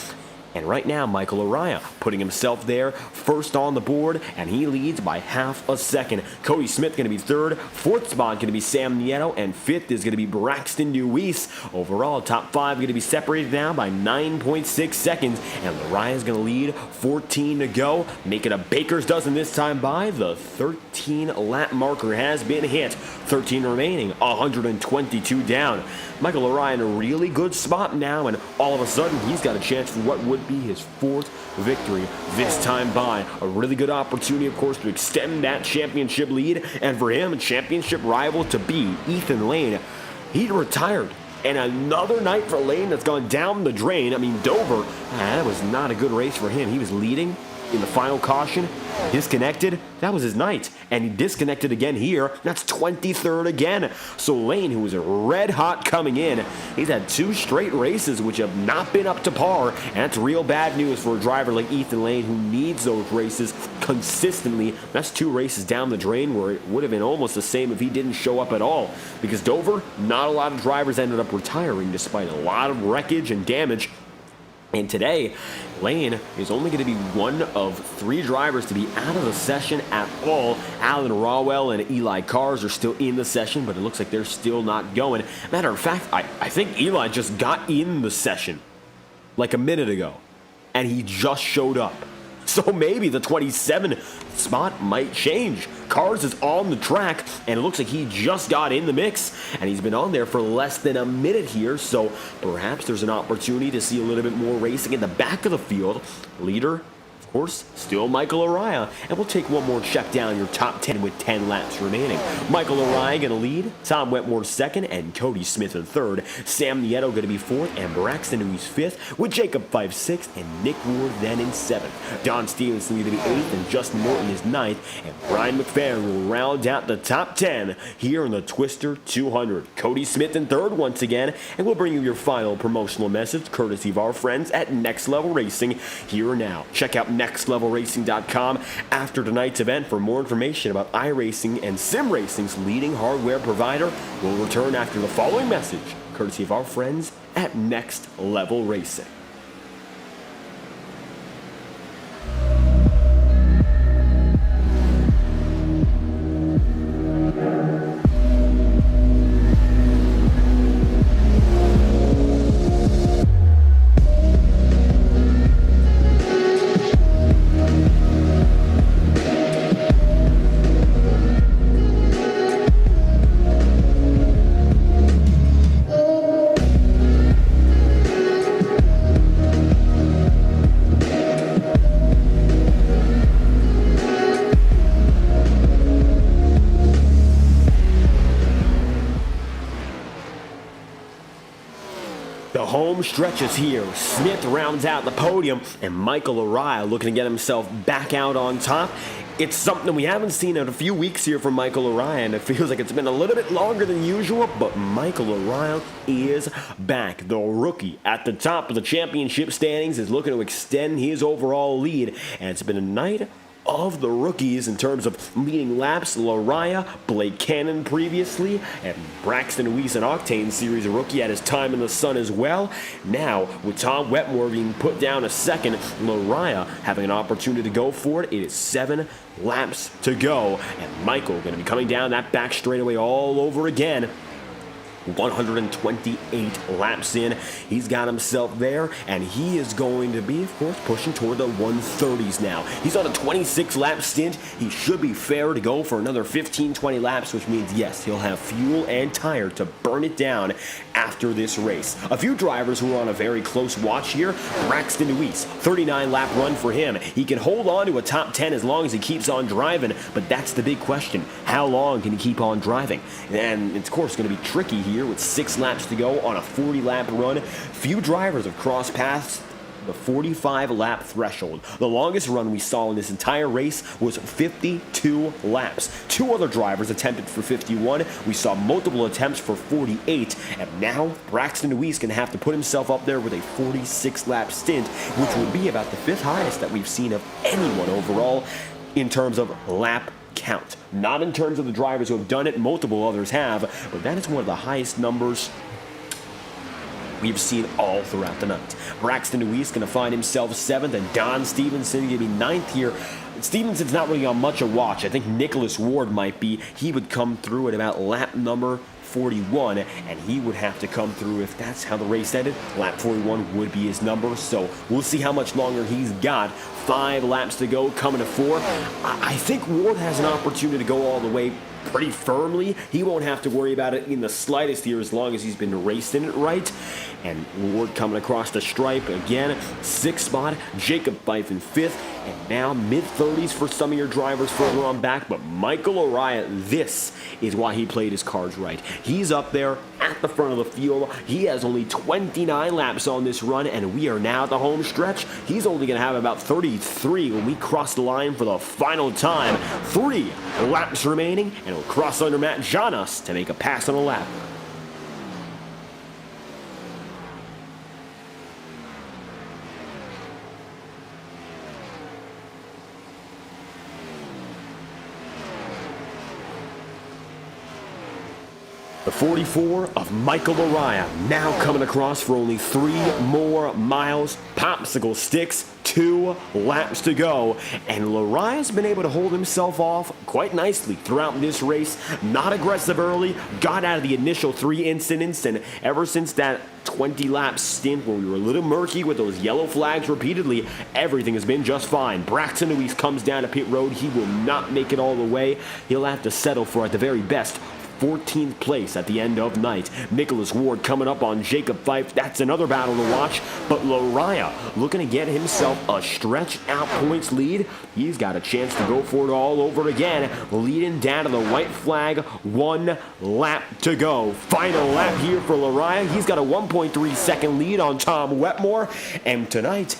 And right now, Michael Araya putting himself there first on the board, and he leads by half a second. Cody Smith going to be third, fourth spot going to be Sam Nieto, and fifth is going to be Braxton Deweese. Overall, top five going to be separated now by 9.6 seconds, and Araya is going to lead, 14 to go, making a baker's dozen this time by. The 13-lap marker has been hit, 13 remaining, 122 down. Michael Araya in a really good spot now, and all of a sudden, he's got a chance for what would be his fourth victory this time by. A really good opportunity, of course, to extend that championship lead, and for him, a championship rival to be Ethan Lane. He retired, and another night for Lane that's gone down the drain. I mean, Dover, that was not a good race for him. He was leading in the final caution, disconnected. That was his night, and he disconnected again here. That's 23rd again. So Lane, who was red hot coming in, he's had two straight races which have not been up to par, and that's real bad news for a driver like Ethan Lane, who needs those races consistently. That's two races down the drain where it would have been almost the same if he didn't show up at all, because Dover, not a lot of drivers ended up retiring despite a lot of wreckage and damage. And today, Lane is only going to be one of three drivers to be out of the session at all. Alan Rawell and Eli Cars are still in the session, but it looks like they're still not going. Matter of fact, I think Eli just got in the session like a minute ago, and he just showed up. So maybe the 27 spot might change. Cars is on the track, and it looks like he just got in the mix, and he's been on there for less than a minute here, so perhaps there's an opportunity to see a little bit more racing in the back of the field. Leader, of course, still Michael Araya, and we'll take one more check down your top 10 with 10 laps remaining. Michael Araya going to lead, Tom Wetmore second, and Cody Smith in third. Sam Nieto going to be fourth, and Braxton who's fifth, with Jacob Fife sixth, and Nick Ward then in seventh. Don Stevenson going to be eighth, and Justin Morton is ninth, and Brian McFerrin will round out the top 10 here in the Twister 200. Cody Smith in third once again, and we'll bring you your final promotional message courtesy of our friends at Next Level Racing here now. Check out nextlevelracing.com after tonight's event for more information about iRacing and Sim Racing's leading hardware provider. We'll return after the following message, courtesy of our friends at Next Level Racing. Home stretches here. Smith rounds out the podium, and Michael Araya looking to get himself back out on top. It's something we haven't seen in a few weeks here from Michael Araya, and it feels like it's been a little bit longer than usual, but Michael Araya is back. The rookie at the top of the championship standings is looking to extend his overall lead, and it's been a night of the rookies in terms of leading laps. Laraya, Blake Cannon previously, and Braxton Deweese, an Octane Series, a rookie at his time in the sun as well. Now, with Tom Wetmore being put down a second, Laraya having an opportunity to go for it. It is 7 laps to go, and Michael going to be coming down that back straightaway all over again. 128 laps in. He's got himself there, and he is going to be, of course, pushing toward the 130s now. He's on a 26-lap stint. He should be fair to go for another 15-20 laps, which means, yes, he'll have fuel and tire to burn it down after this race. A few drivers who are on a very close watch here. Braxton Deweese, 39-lap run for him. He can hold on to a top 10 as long as he keeps on driving, but that's the big question. How long can he keep on driving? And it's, of course, going to be tricky here with 6 laps to go on a 40-lap run. Few drivers have crossed past the 45-lap threshold. The longest run we saw in this entire race was 52 laps. 2 other drivers attempted for 51. We saw multiple attempts for 48, and now Braxton Deweese going to have to put himself up there with a 46-lap stint, which would be about the 5th highest that we've seen of anyone overall in terms of lap count. Not in terms of the drivers who have done it, multiple others have, but that is one of the highest numbers we've seen all throughout the night. Braxton Deweese going to find himself 7th, and Don Stevenson going to be 9th here. Stevenson's not really on much a watch. I think Nicholas Ward might be. He would come through at about lap number 41, and he would have to come through if that's how the race ended. Lap 41 would be his number, so we'll see how much longer he's got. 5 laps to go, coming to 4. I think Ward has an opportunity to go all the way pretty firmly. He won't have to worry about it in the slightest here as long as he's been racing it right. And Ward coming across the stripe again. 6th spot, Jacob Fife in 5th. And now mid-30s for some of your drivers further on back. But Michael Araya, this is why he played his cards right. He's up there at the front of the field. He has only 29 laps on this run, and we are now at the home stretch. He's only going to have about 33 when we cross the line for the final time. 3 laps remaining, and he'll cross under Matt Janas to make a pass on a lap. The 44 of Michael Araya now coming across for only 3 more miles. Popsicle sticks, 2 laps to go. And Laraya's been able to hold himself off quite nicely throughout this race. Not aggressive early, got out of the initial 3 incidents, and ever since that 20-lap stint where we were a little murky with those yellow flags repeatedly, everything has been just fine. Braxton Deweese comes down to pit road. He will not make it all the way. He'll have to settle for, at the very best, 14th place at the end of night. Nicholas Ward coming up on Jacob Fife. That's another battle to watch. But Laraya looking to get himself a stretch out points lead. He's got a chance to go for it all over again. Leading down to the white flag. 1 lap to go. Final lap here for Laraya. He's got a 1.3 second lead on Tom Wetmore. And tonight,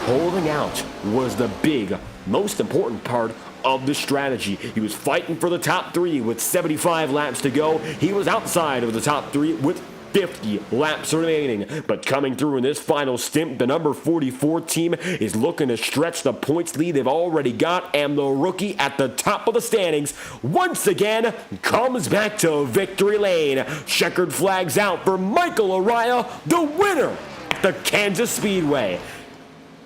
holding out was the big, most important part of the strategy. He was fighting for the top 3 with 75 laps to go. He was outside of the top 3 with 50 laps remaining. But coming through in this final stint, the number 44 team is looking to stretch the points lead they've already got, and the rookie at the top of the standings once again comes back to victory lane. Checkered flags out for Michael Araya, the winner at the Kansas Speedway.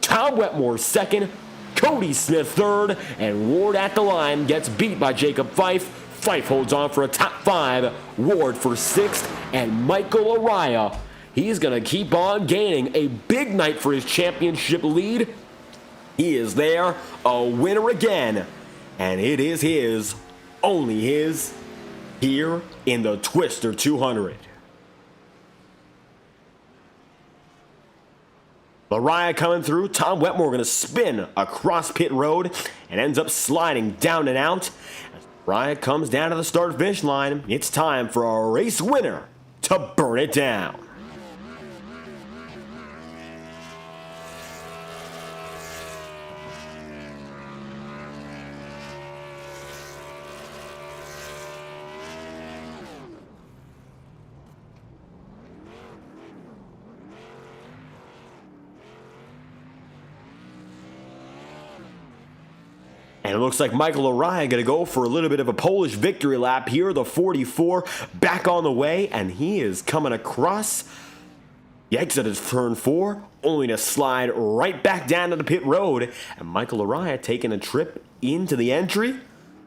Tom Wetmore 2nd, Cody Smith 3rd, and Ward at the line gets beat by Jacob Fife. Fife holds on for a top 5, Ward for 6th, and Michael Araya, he's going to keep on gaining a big night for his championship lead. He is there, a winner again, and it is his, only his, here in the Twister 200. Araya coming through. Tom Wetmore going to spin across pit road and ends up sliding down and out. As Araya comes down to the start-finish line, it's time for a race winner to burn it down. And it looks like Michael Araya going to go for a little bit of a Polish victory lap here. The 44 back on the way, and he is coming across the exit of turn 4, only to slide right back down to the pit road. And Michael Araya taking a trip into the entry,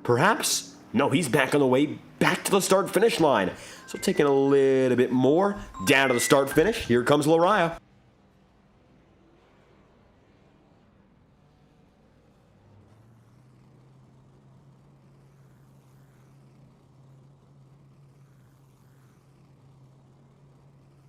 perhaps? No, he's back on the way back to the start-finish line. So taking a little bit more down to the start-finish. Here comes Lariah.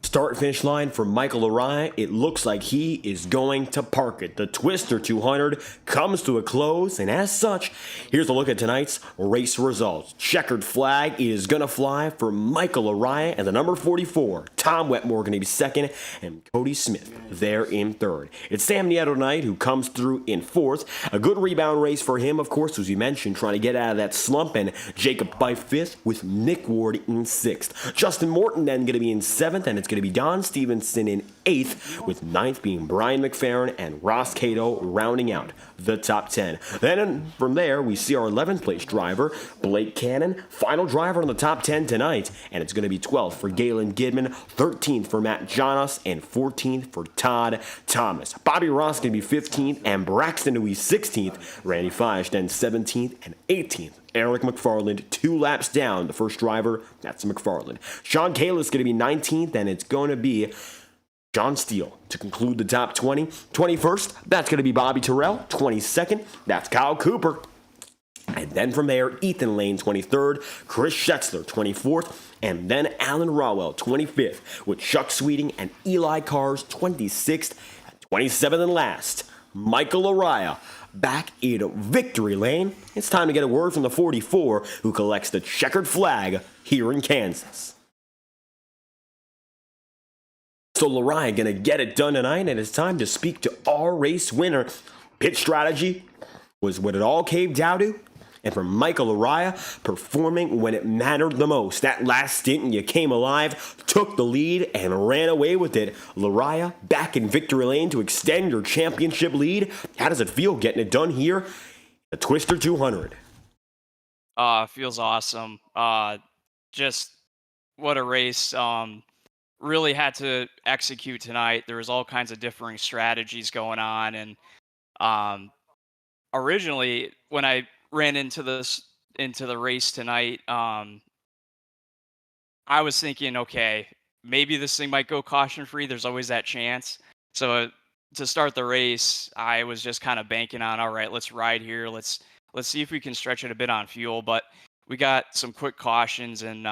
Start-finish line for Michael Lariah. It looks like he is going to park it. The Twister 200 comes to a close, and as such, here's a look at tonight's race results. Checkered flag is going to fly for Michael Lariah, and the number 44, Tom Wetmore, going to be second, and Cody Smith there in third. It's Sam Nieto tonight who comes through in fourth. A good rebound race for him, of course, as we mentioned, trying to get out of that slump, and Jacob by fifth with Nick Ward in sixth. Justin Morton then going to be in seventh, and it's going to be Don Stevenson in eighth, with ninth being Brian McFerrin and Ross Cato rounding out the top 10. Then from there, we see our 11th place driver, Blake Cannon, final driver in the top 10 tonight, and it's going to be 12th for Galen Gidman, 13th for Matt Jonas, and 14th for Todd Thomas. Bobby Ross going to be 15th, and Braxton Louis 16th, Randy Feist then 17th and 18th. Eric McFarland, 2 laps down. The first driver, that's McFarland. Sean Kalis going to be 19th, and it's going to be John Steele to conclude the top 20. 21st, that's going to be Bobby Terrell. 22nd, that's Kyle Cooper. And then from there, Ethan Lane, 23rd, Chris Schetzler, 24th, and then Alan Rawell, 25th, with Chuck Sweeting and Eli Cars, 26th, and 27th and last, Michael Lariah, back in victory lane. It's time to get a word from the 44 who collects the checkered flag here in Kansas. So Lariah gonna get it done tonight, and it's time to speak to our race winner. Pit strategy was what it all came down to. And for Michael Lariah, performing when it mattered the most. That last stint, and you came alive, took the lead, and ran away with it. Lariah, back in victory lane to extend your championship lead. How does it feel getting it done here? The Twister 200. Feels awesome. Just what a race. Really had to execute tonight. There was all kinds of differing strategies going on, and originally when I ran into the race tonight, I was thinking, okay, maybe this thing might go caution free. There's always that chance. So to start the race, I was just kind of banking on, all right, let's ride here. Let's see if we can stretch it a bit on fuel. But we got some quick cautions, and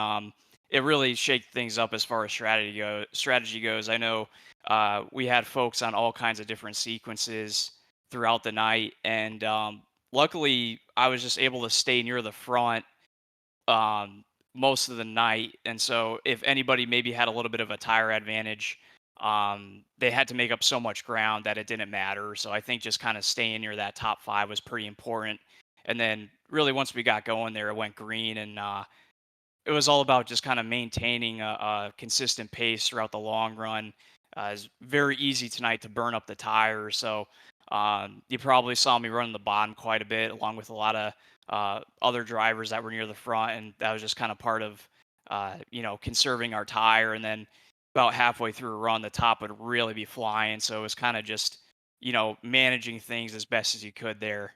it really shaked things up as far as strategy goes. I know we had folks on all kinds of different sequences throughout the night, and luckily I was just able to stay near the front most of the night. And so if anybody maybe had a little bit of a tire advantage, they had to make up so much ground that it didn't matter. So I think just kind of staying near that top 5 was pretty important. And then really once we got going there, it went green, and it was all about just kind of maintaining a consistent pace throughout the long run. It's very easy tonight to burn up the tires. So you probably saw me running the bottom quite a bit, along with a lot of other drivers that were near the front, and that was just kind of part of conserving our tire. And then about halfway through a run, the top would really be flying. So it was kind of just managing things as best as you could there.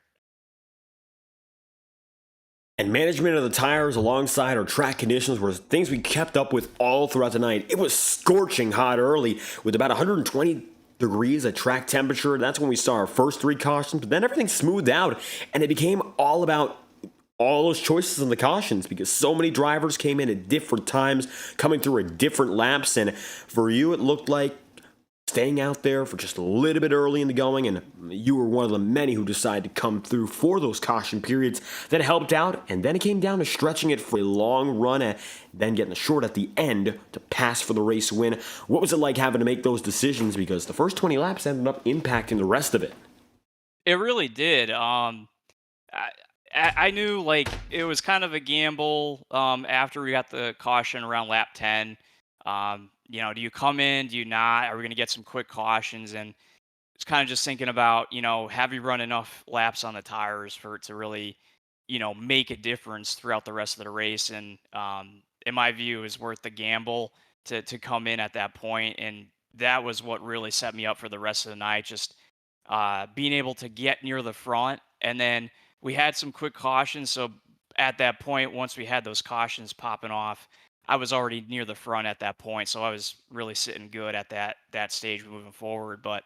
And management of the tires alongside our track conditions were things we kept up with all throughout the night. It was scorching hot early with about 120 degrees at track temperature. That's when we saw our first 3 cautions, but then everything smoothed out, and it became all about all those choices in the cautions because so many drivers came in at different times, coming through at different laps. And for you, it looked like staying out there for just a little bit early in the going, and you were one of the many who decided to come through for those caution periods. That helped out, and then it came down to stretching it for a long run and then getting the short at the end to pass for the race win. What was it like having to make those decisions, because the first 20 laps ended up impacting the rest of it? It really did. I knew like it was kind of a gamble after we got the caution around lap 10. Do you come in? Do you not? Are we going to get some quick cautions? And it's kind of just thinking about, have you run enough laps on the tires for it to really, make a difference throughout the rest of the race? And in my view, it was worth the gamble to come in at that point. And that was what really set me up for the rest of the night. Just being able to get near the front. And then we had some quick cautions. So at that point, once we had those cautions popping off, I was already near the front at that point, so I was really sitting good at that stage moving forward. But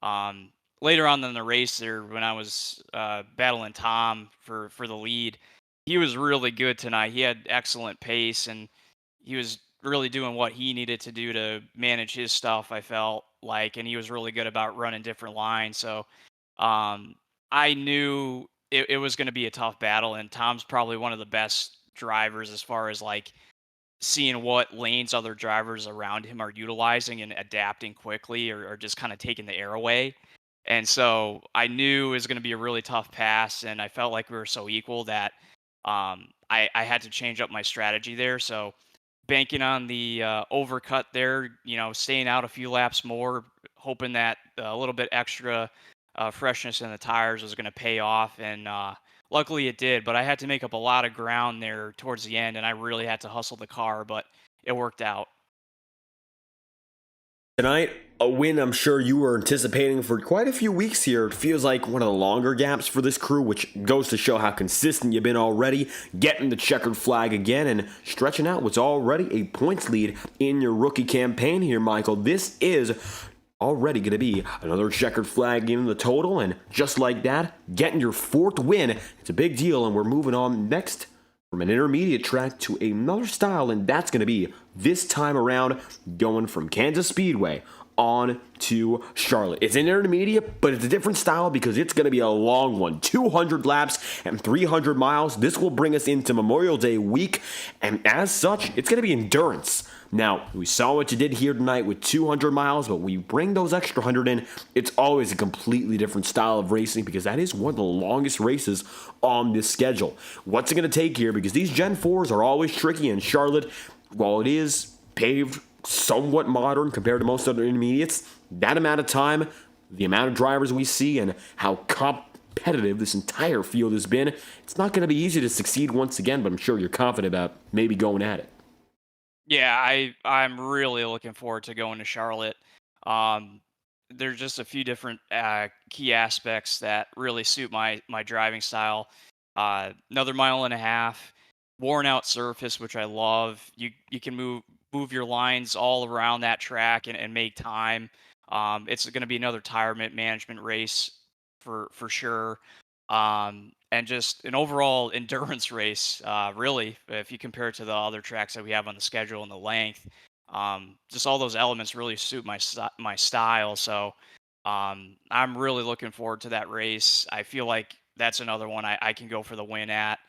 um, later on in the race there, when I was battling Tom for the lead, he was really good tonight. He had excellent pace, and he was really doing what he needed to do to manage his stuff, I felt like, and he was really good about running different lines. So um, I knew it was going to be a tough battle, and Tom's probably one of the best drivers as far as like seeing what lanes other drivers around him are utilizing and adapting quickly, or just kind of taking the air away. And so I knew it was going to be a really tough pass, and I felt like we were so equal that I had to change up my strategy there. So banking on the overcut there, staying out a few laps more, hoping that a little bit extra freshness in the tires was going to pay off. And luckily it did, but I had to make up a lot of ground there towards the end, and I really had to hustle the car, but it worked out. Tonight, a win I'm sure you were anticipating for quite a few weeks here. It feels like one of the longer gaps for this crew, which goes to show how consistent you've been already, getting the checkered flag again and stretching out what's already a points lead in your rookie campaign here, Michael. This is already going to be another checkered flag in the total, and just like that, getting your 4th win. It's a big deal, and we're moving on next from an intermediate track to another style, and that's going to be this time around going from Kansas Speedway on to Charlotte. It's an intermediate, but it's a different style because it's going to be a long one. 200 laps and 300 miles. This will bring us into Memorial Day week, and as such, it's going to be endurance. Now, we saw what you did here tonight with 200 miles, but we bring those extra 100 in, it's always a completely different style of racing because that is one of the longest races on this schedule. What's it going to take here? Because these Gen 4s are always tricky, and Charlotte, while it is paved somewhat modern compared to most other intermediates, that amount of time, the amount of drivers we see, and how competitive this entire field has been, it's not going to be easy to succeed once again, but I'm sure you're confident about maybe going at it. Yeah, I'm really looking forward to going to Charlotte. Um, there's just a few different key aspects that really suit my driving style. Another mile and a half, worn out surface, which I love. You can move your lines all around that track and make time. It's going to be another tire management race for sure. And just an overall endurance race, really, if you compare it to the other tracks that we have on the schedule and the length. Just all those elements really suit my style. So I'm really looking forward to that race. I feel like that's another one I can go for the win at.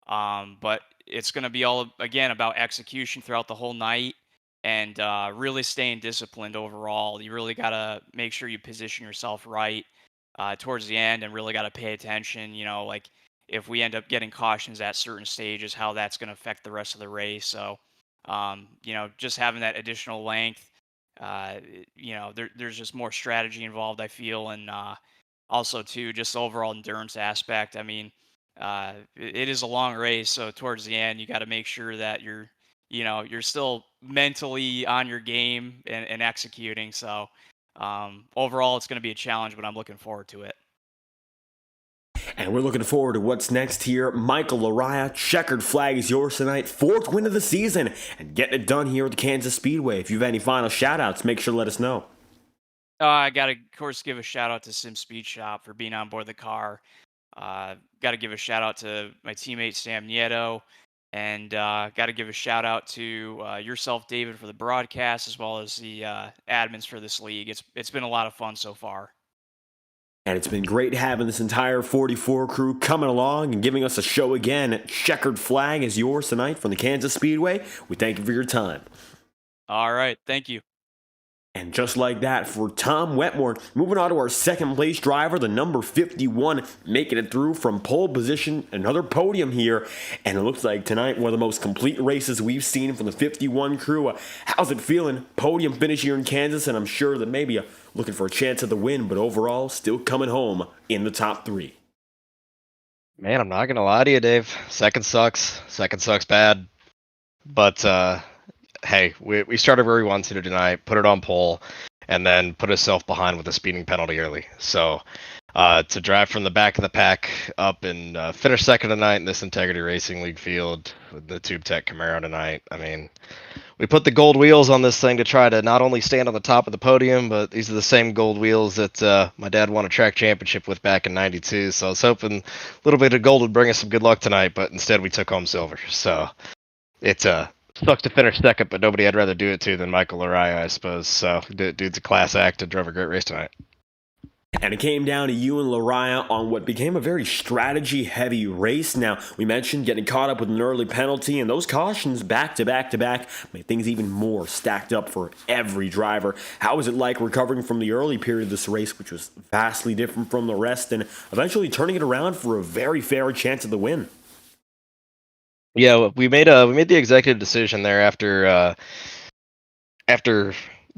But it's going to be all, again, about execution throughout the whole night, and really staying disciplined overall. You really got to make sure you position yourself right towards the end, and really got to pay attention. Like if we end up getting cautions at certain stages, how that's going to affect the rest of the race. So, just having that additional length, there's just more strategy involved, I feel, and also too, just the overall endurance aspect. I mean, it is a long race, so towards the end, you got to make sure that you're still mentally on your game and executing. So overall, it's going to be a challenge, but I'm looking forward to it. And we're looking forward to what's next here. Michael Laraya, checkered flag is yours tonight. 4th win of the season, and getting it done here at the Kansas Speedway. If you have any final shout-outs, make sure to let us know. I got to, of course, give a shout out to Sim Speed Shop for being on board the car. Got to give a shout out to my teammate Sam Nieto, and got to give a shout out to yourself, David, for the broadcast, as well as the admins for this league. It's been a lot of fun so far. And it's been great having this entire 44 crew coming along and giving us a show again. Checkered flag is yours tonight from the Kansas Speedway. We thank you for your time. All right. Thank you. And just like that, for Tom Wetmore, moving on to our second place driver, the number 51, making it through from pole position, another podium here. And it looks like tonight, one of the most complete races we've seen from the 51 crew. How's it feeling? Podium finish here in Kansas, and I'm sure that maybe looking for a chance at the win, but overall, still coming home in the top 3. Man, I'm not going to lie to you, Dave. Second sucks. Second sucks bad. But, hey, we started where we wanted to tonight, put it on pole, and then put himself behind with a speeding penalty early. So to drive from the back of the pack up and finish second tonight in this Integrity Racing League field with the Tube Tech Camaro tonight, I mean, we put the gold wheels on this thing to try to not only stand on the top of the podium, but these are the same gold wheels that my dad won a track championship with back in '92. So I was hoping a little bit of gold would bring us some good luck tonight, but instead we took home silver. So it sucks to finish second, but nobody I'd rather do it to than Michael Lariah, I suppose. So dude's a class act and drove a great race tonight. And it came down to you and Lariah on what became a very strategy-heavy race. Now, we mentioned getting caught up with an early penalty, and those cautions back to back to back made things even more stacked up for every driver. How was it like recovering from the early period of this race, which was vastly different from the rest, and eventually turning it around for a very fair chance of the win? Yeah, we made the executive decision there after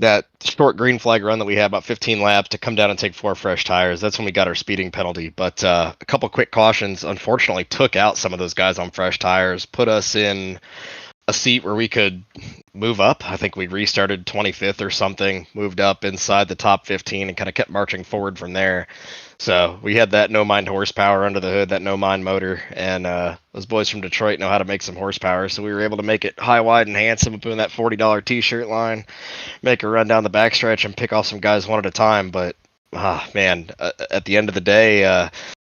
that short green flag run that we had, about 15 laps, to come down and take 4 fresh tires. That's when we got our speeding penalty. But a couple quick cautions unfortunately took out some of those guys on fresh tires, put us in a seat where we could move up. I think we restarted 25th or something, moved up inside the top 15 and kind of kept marching forward from there. So we had that no mind horsepower under the hood, that no mind motor, and those boys from Detroit know how to make some horsepower. So we were able to make it high, wide, and handsome, up in that $40 t-shirt line, make a run down the backstretch and pick off some guys one at a time. But man, at the end of the day,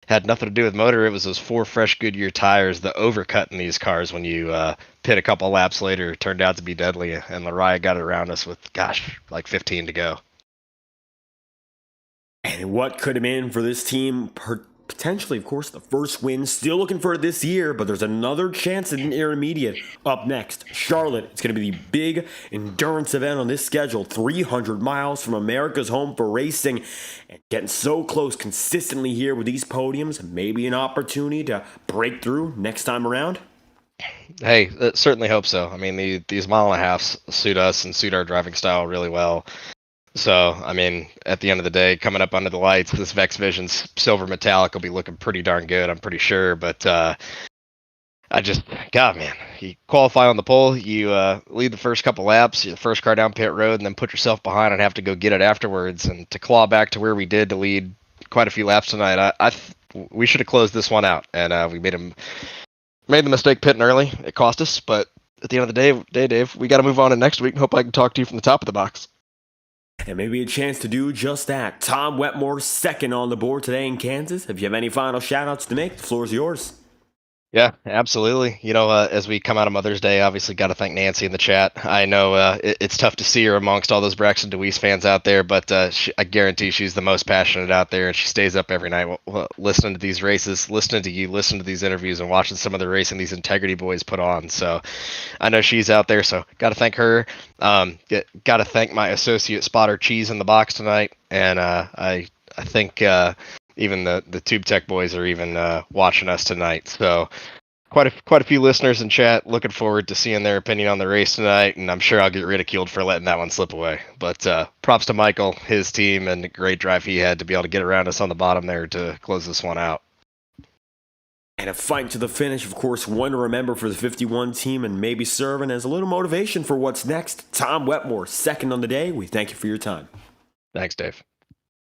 had nothing to do with motor. It was those 4 fresh Goodyear tires, the overcut in these cars when you pit a couple laps later turned out to be deadly, and Lariah got it around us with, like 15 to go. And what could have been for this team, potentially, of course, the first win. Still looking for it this year, but there's another chance at an intermediate. Up next, Charlotte. It's going to be the big endurance event on this schedule. 300 miles from America's home for racing. And getting so close consistently here with these podiums, maybe an opportunity to break through next time around. Hey, certainly hope so. I mean, these mile and a halves suit us and suit our driving style really well. So, I mean, at the end of the day, coming up under the lights, this Vex Vision's silver metallic will be looking pretty darn good, I'm pretty sure. But God, man, you qualify on the pole, you lead the first couple laps, you're the first car down pit road, and then put yourself behind and have to go get it afterwards. And to claw back to where we did to lead quite a few laps tonight, we should have closed this one out. And we made the mistake pitting early. It cost us, but at the end of the day, Dave, we got to move on to next week and hope I can talk to you from the top of the box. And maybe a chance to do just that. Tom Wetmore, second on the board today in Kansas. If you have any final shout-outs to make, the floor is yours. Yeah, absolutely. You know, as we come out of Mother's Day, obviously got to thank Nancy in the chat. I know it's tough to see her amongst all those Braxton DeWeese fans out there, but I guarantee she's the most passionate out there, and she stays up every night listening to these races, listening to you, listening to these interviews, and watching some of the racing these Integrity boys put on. So I know she's out there, so got to thank her. Got to thank my associate spotter Cheese in the box tonight, and I think even the Tube Tech boys are even watching us tonight. So quite a few listeners in chat. Looking forward to seeing their opinion on the race tonight, and I'm sure I'll get ridiculed for letting that one slip away. But props to Michael, his team, and the great drive he had to be able to get around us on the bottom there to close this one out. And a fight to the finish, of course, one to remember for the 51 team and maybe serving as a little motivation for what's next. Tom Wetmore, second on the day. We thank you for your time. Thanks, Dave.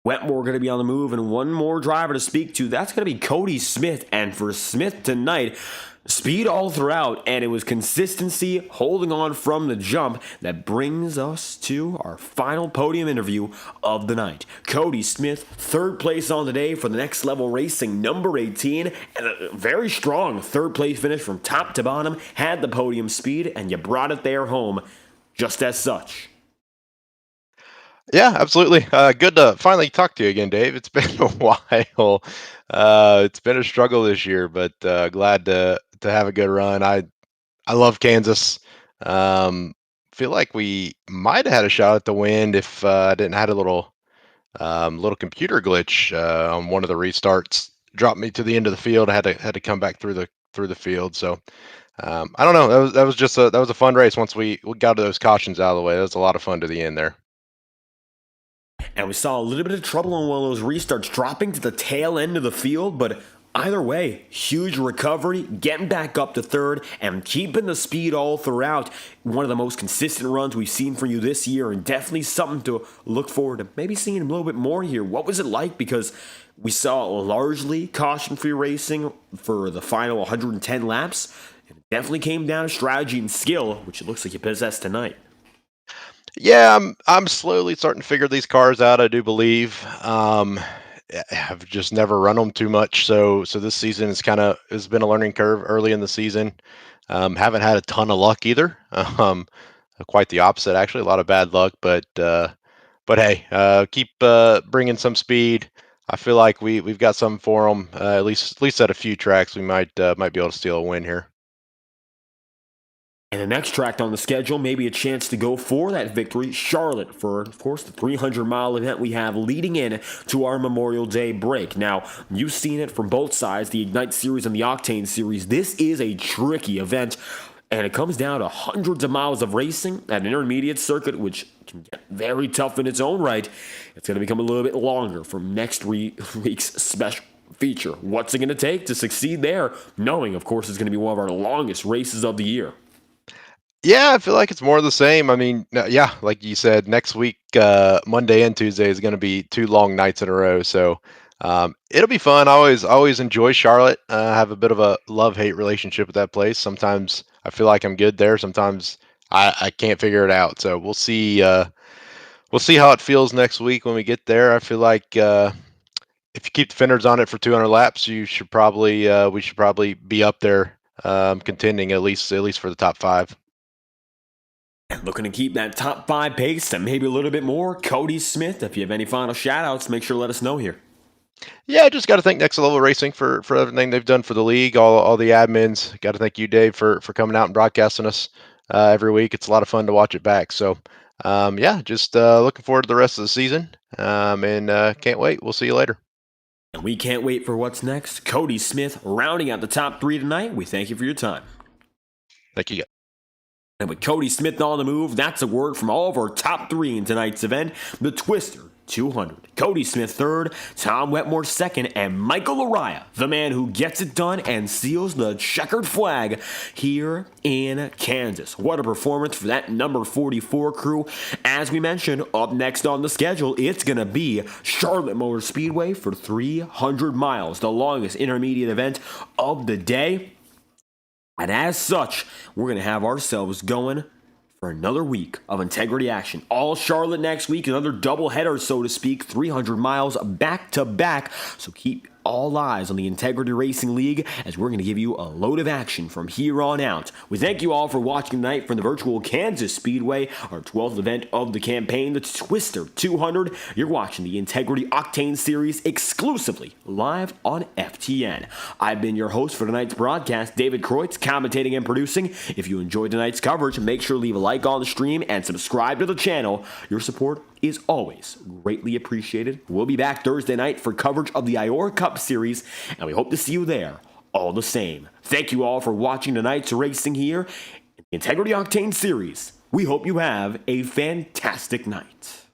Wetmore going to be on the move, and one more driver to speak to. That's going to be Cody Smith. And for Smith tonight, speed all throughout, and it was consistency, holding on from the jump, that brings us to our final podium interview of the night. Cody Smith, third place on the day for the Next Level Racing, number 18, and a very strong third place finish from top to bottom. Had the podium speed, and you brought it there home just as such. Yeah, absolutely. Good to finally talk to you again, Dave. It's been a while. It's been a struggle this year, but glad to have a good run. I love Kansas. Feel like we might have had a shot at the win if I didn't had a little computer glitch on one of the restarts. Dropped me to the end of the field. I had to come back through the field. So I don't know. That was a fun race once we got those cautions out of the way. That was a lot of fun to the end there. And we saw a little bit of trouble on one of those restarts, dropping to the tail end of the field, but Either way, huge recovery, getting back up to third, and keeping the speed all throughout. One of the most consistent runs we've seen from you this year, and definitely something to look forward to maybe seeing a little bit more here. What was it like? Because we saw largely caution-free racing for the final 110 laps. It definitely came down to strategy and skill, which it looks like you possess tonight. Yeah, I'm slowly starting to figure these cars out. I do believe. I've just never run them too much, so this season has been a learning curve early in the season. Haven't had a ton of luck either. Quite the opposite, actually. A lot of bad luck, but hey, keep bringing some speed. I feel like we've got something for them. At least at a few tracks, we might be able to steal a win here. And the next track on the schedule, maybe a chance to go for that victory, Charlotte, for, of course, the 300-mile event we have leading in to our Memorial Day break. Now, you've seen it from both sides, the Ignite Series and the Octane Series. This is a tricky event, and it comes down to hundreds of miles of racing at an intermediate circuit, which can get very tough in its own right. It's going to become a little bit longer from next week's special feature. What's it going to take to succeed there, knowing, of course, it's going to be one of our longest races of the year? Yeah, I feel like it's more of the same. I mean, yeah, like you said, next week, Monday and Tuesday is going to be 2 long nights in a row. So it'll be fun. I always enjoy Charlotte. I have a bit of a love-hate relationship with that place. Sometimes I feel like I'm good there. Sometimes I can't figure it out. So we'll see. We'll see how it feels next week when we get there. I feel like if you keep the fenders on it for 200 laps, we should probably be up there contending at least for the top 5. Looking to keep that top 5 pace and maybe a little bit more. Cody Smith, if you have any final shout-outs, make sure to let us know here. Yeah, I just got to thank Next Level Racing for everything they've done for the league, all the admins. Got to thank you, Dave, for coming out and broadcasting us every week. It's a lot of fun to watch it back. So, yeah, just looking forward to the rest of the season, and can't wait. We'll see you later. And we can't wait for what's next. Cody Smith rounding out the top 3 tonight. We thank you for your time. Thank you. And with Cody Smith on the move, that's a word from all of our top 3 in tonight's event. The Twister 200. Cody Smith third, Tom Wetmore second, and Michael Araya, the man who gets it done and seals the checkered flag here in Kansas. What a performance for that number 44 crew. As we mentioned, up next on the schedule, it's going to be Charlotte Motor Speedway for 300 miles, the longest intermediate event of the day. And as such, we're going to have ourselves going for another week of Integrity action. All Charlotte next week, another doubleheader, so to speak, 300 miles back to back. So keep all eyes on the Integrity Racing League as we're going to give you a load of action from here on out. We thank you all for watching tonight from the virtual Kansas Speedway, our 12th event of the campaign, the Twister 200. You're watching the Integrity Octane Series exclusively live on FTN. I've been your host for tonight's broadcast, David Kreutz, commentating and producing. If you enjoyed tonight's coverage, make sure to leave a like on the stream and subscribe to the channel. Your support is always greatly appreciated. We'll be back Thursday night for coverage of the Iora Cup Series, and we hope to see you there all the same. Thank you all for watching tonight's racing here in the Integrity Octane Series. We hope you have a fantastic night.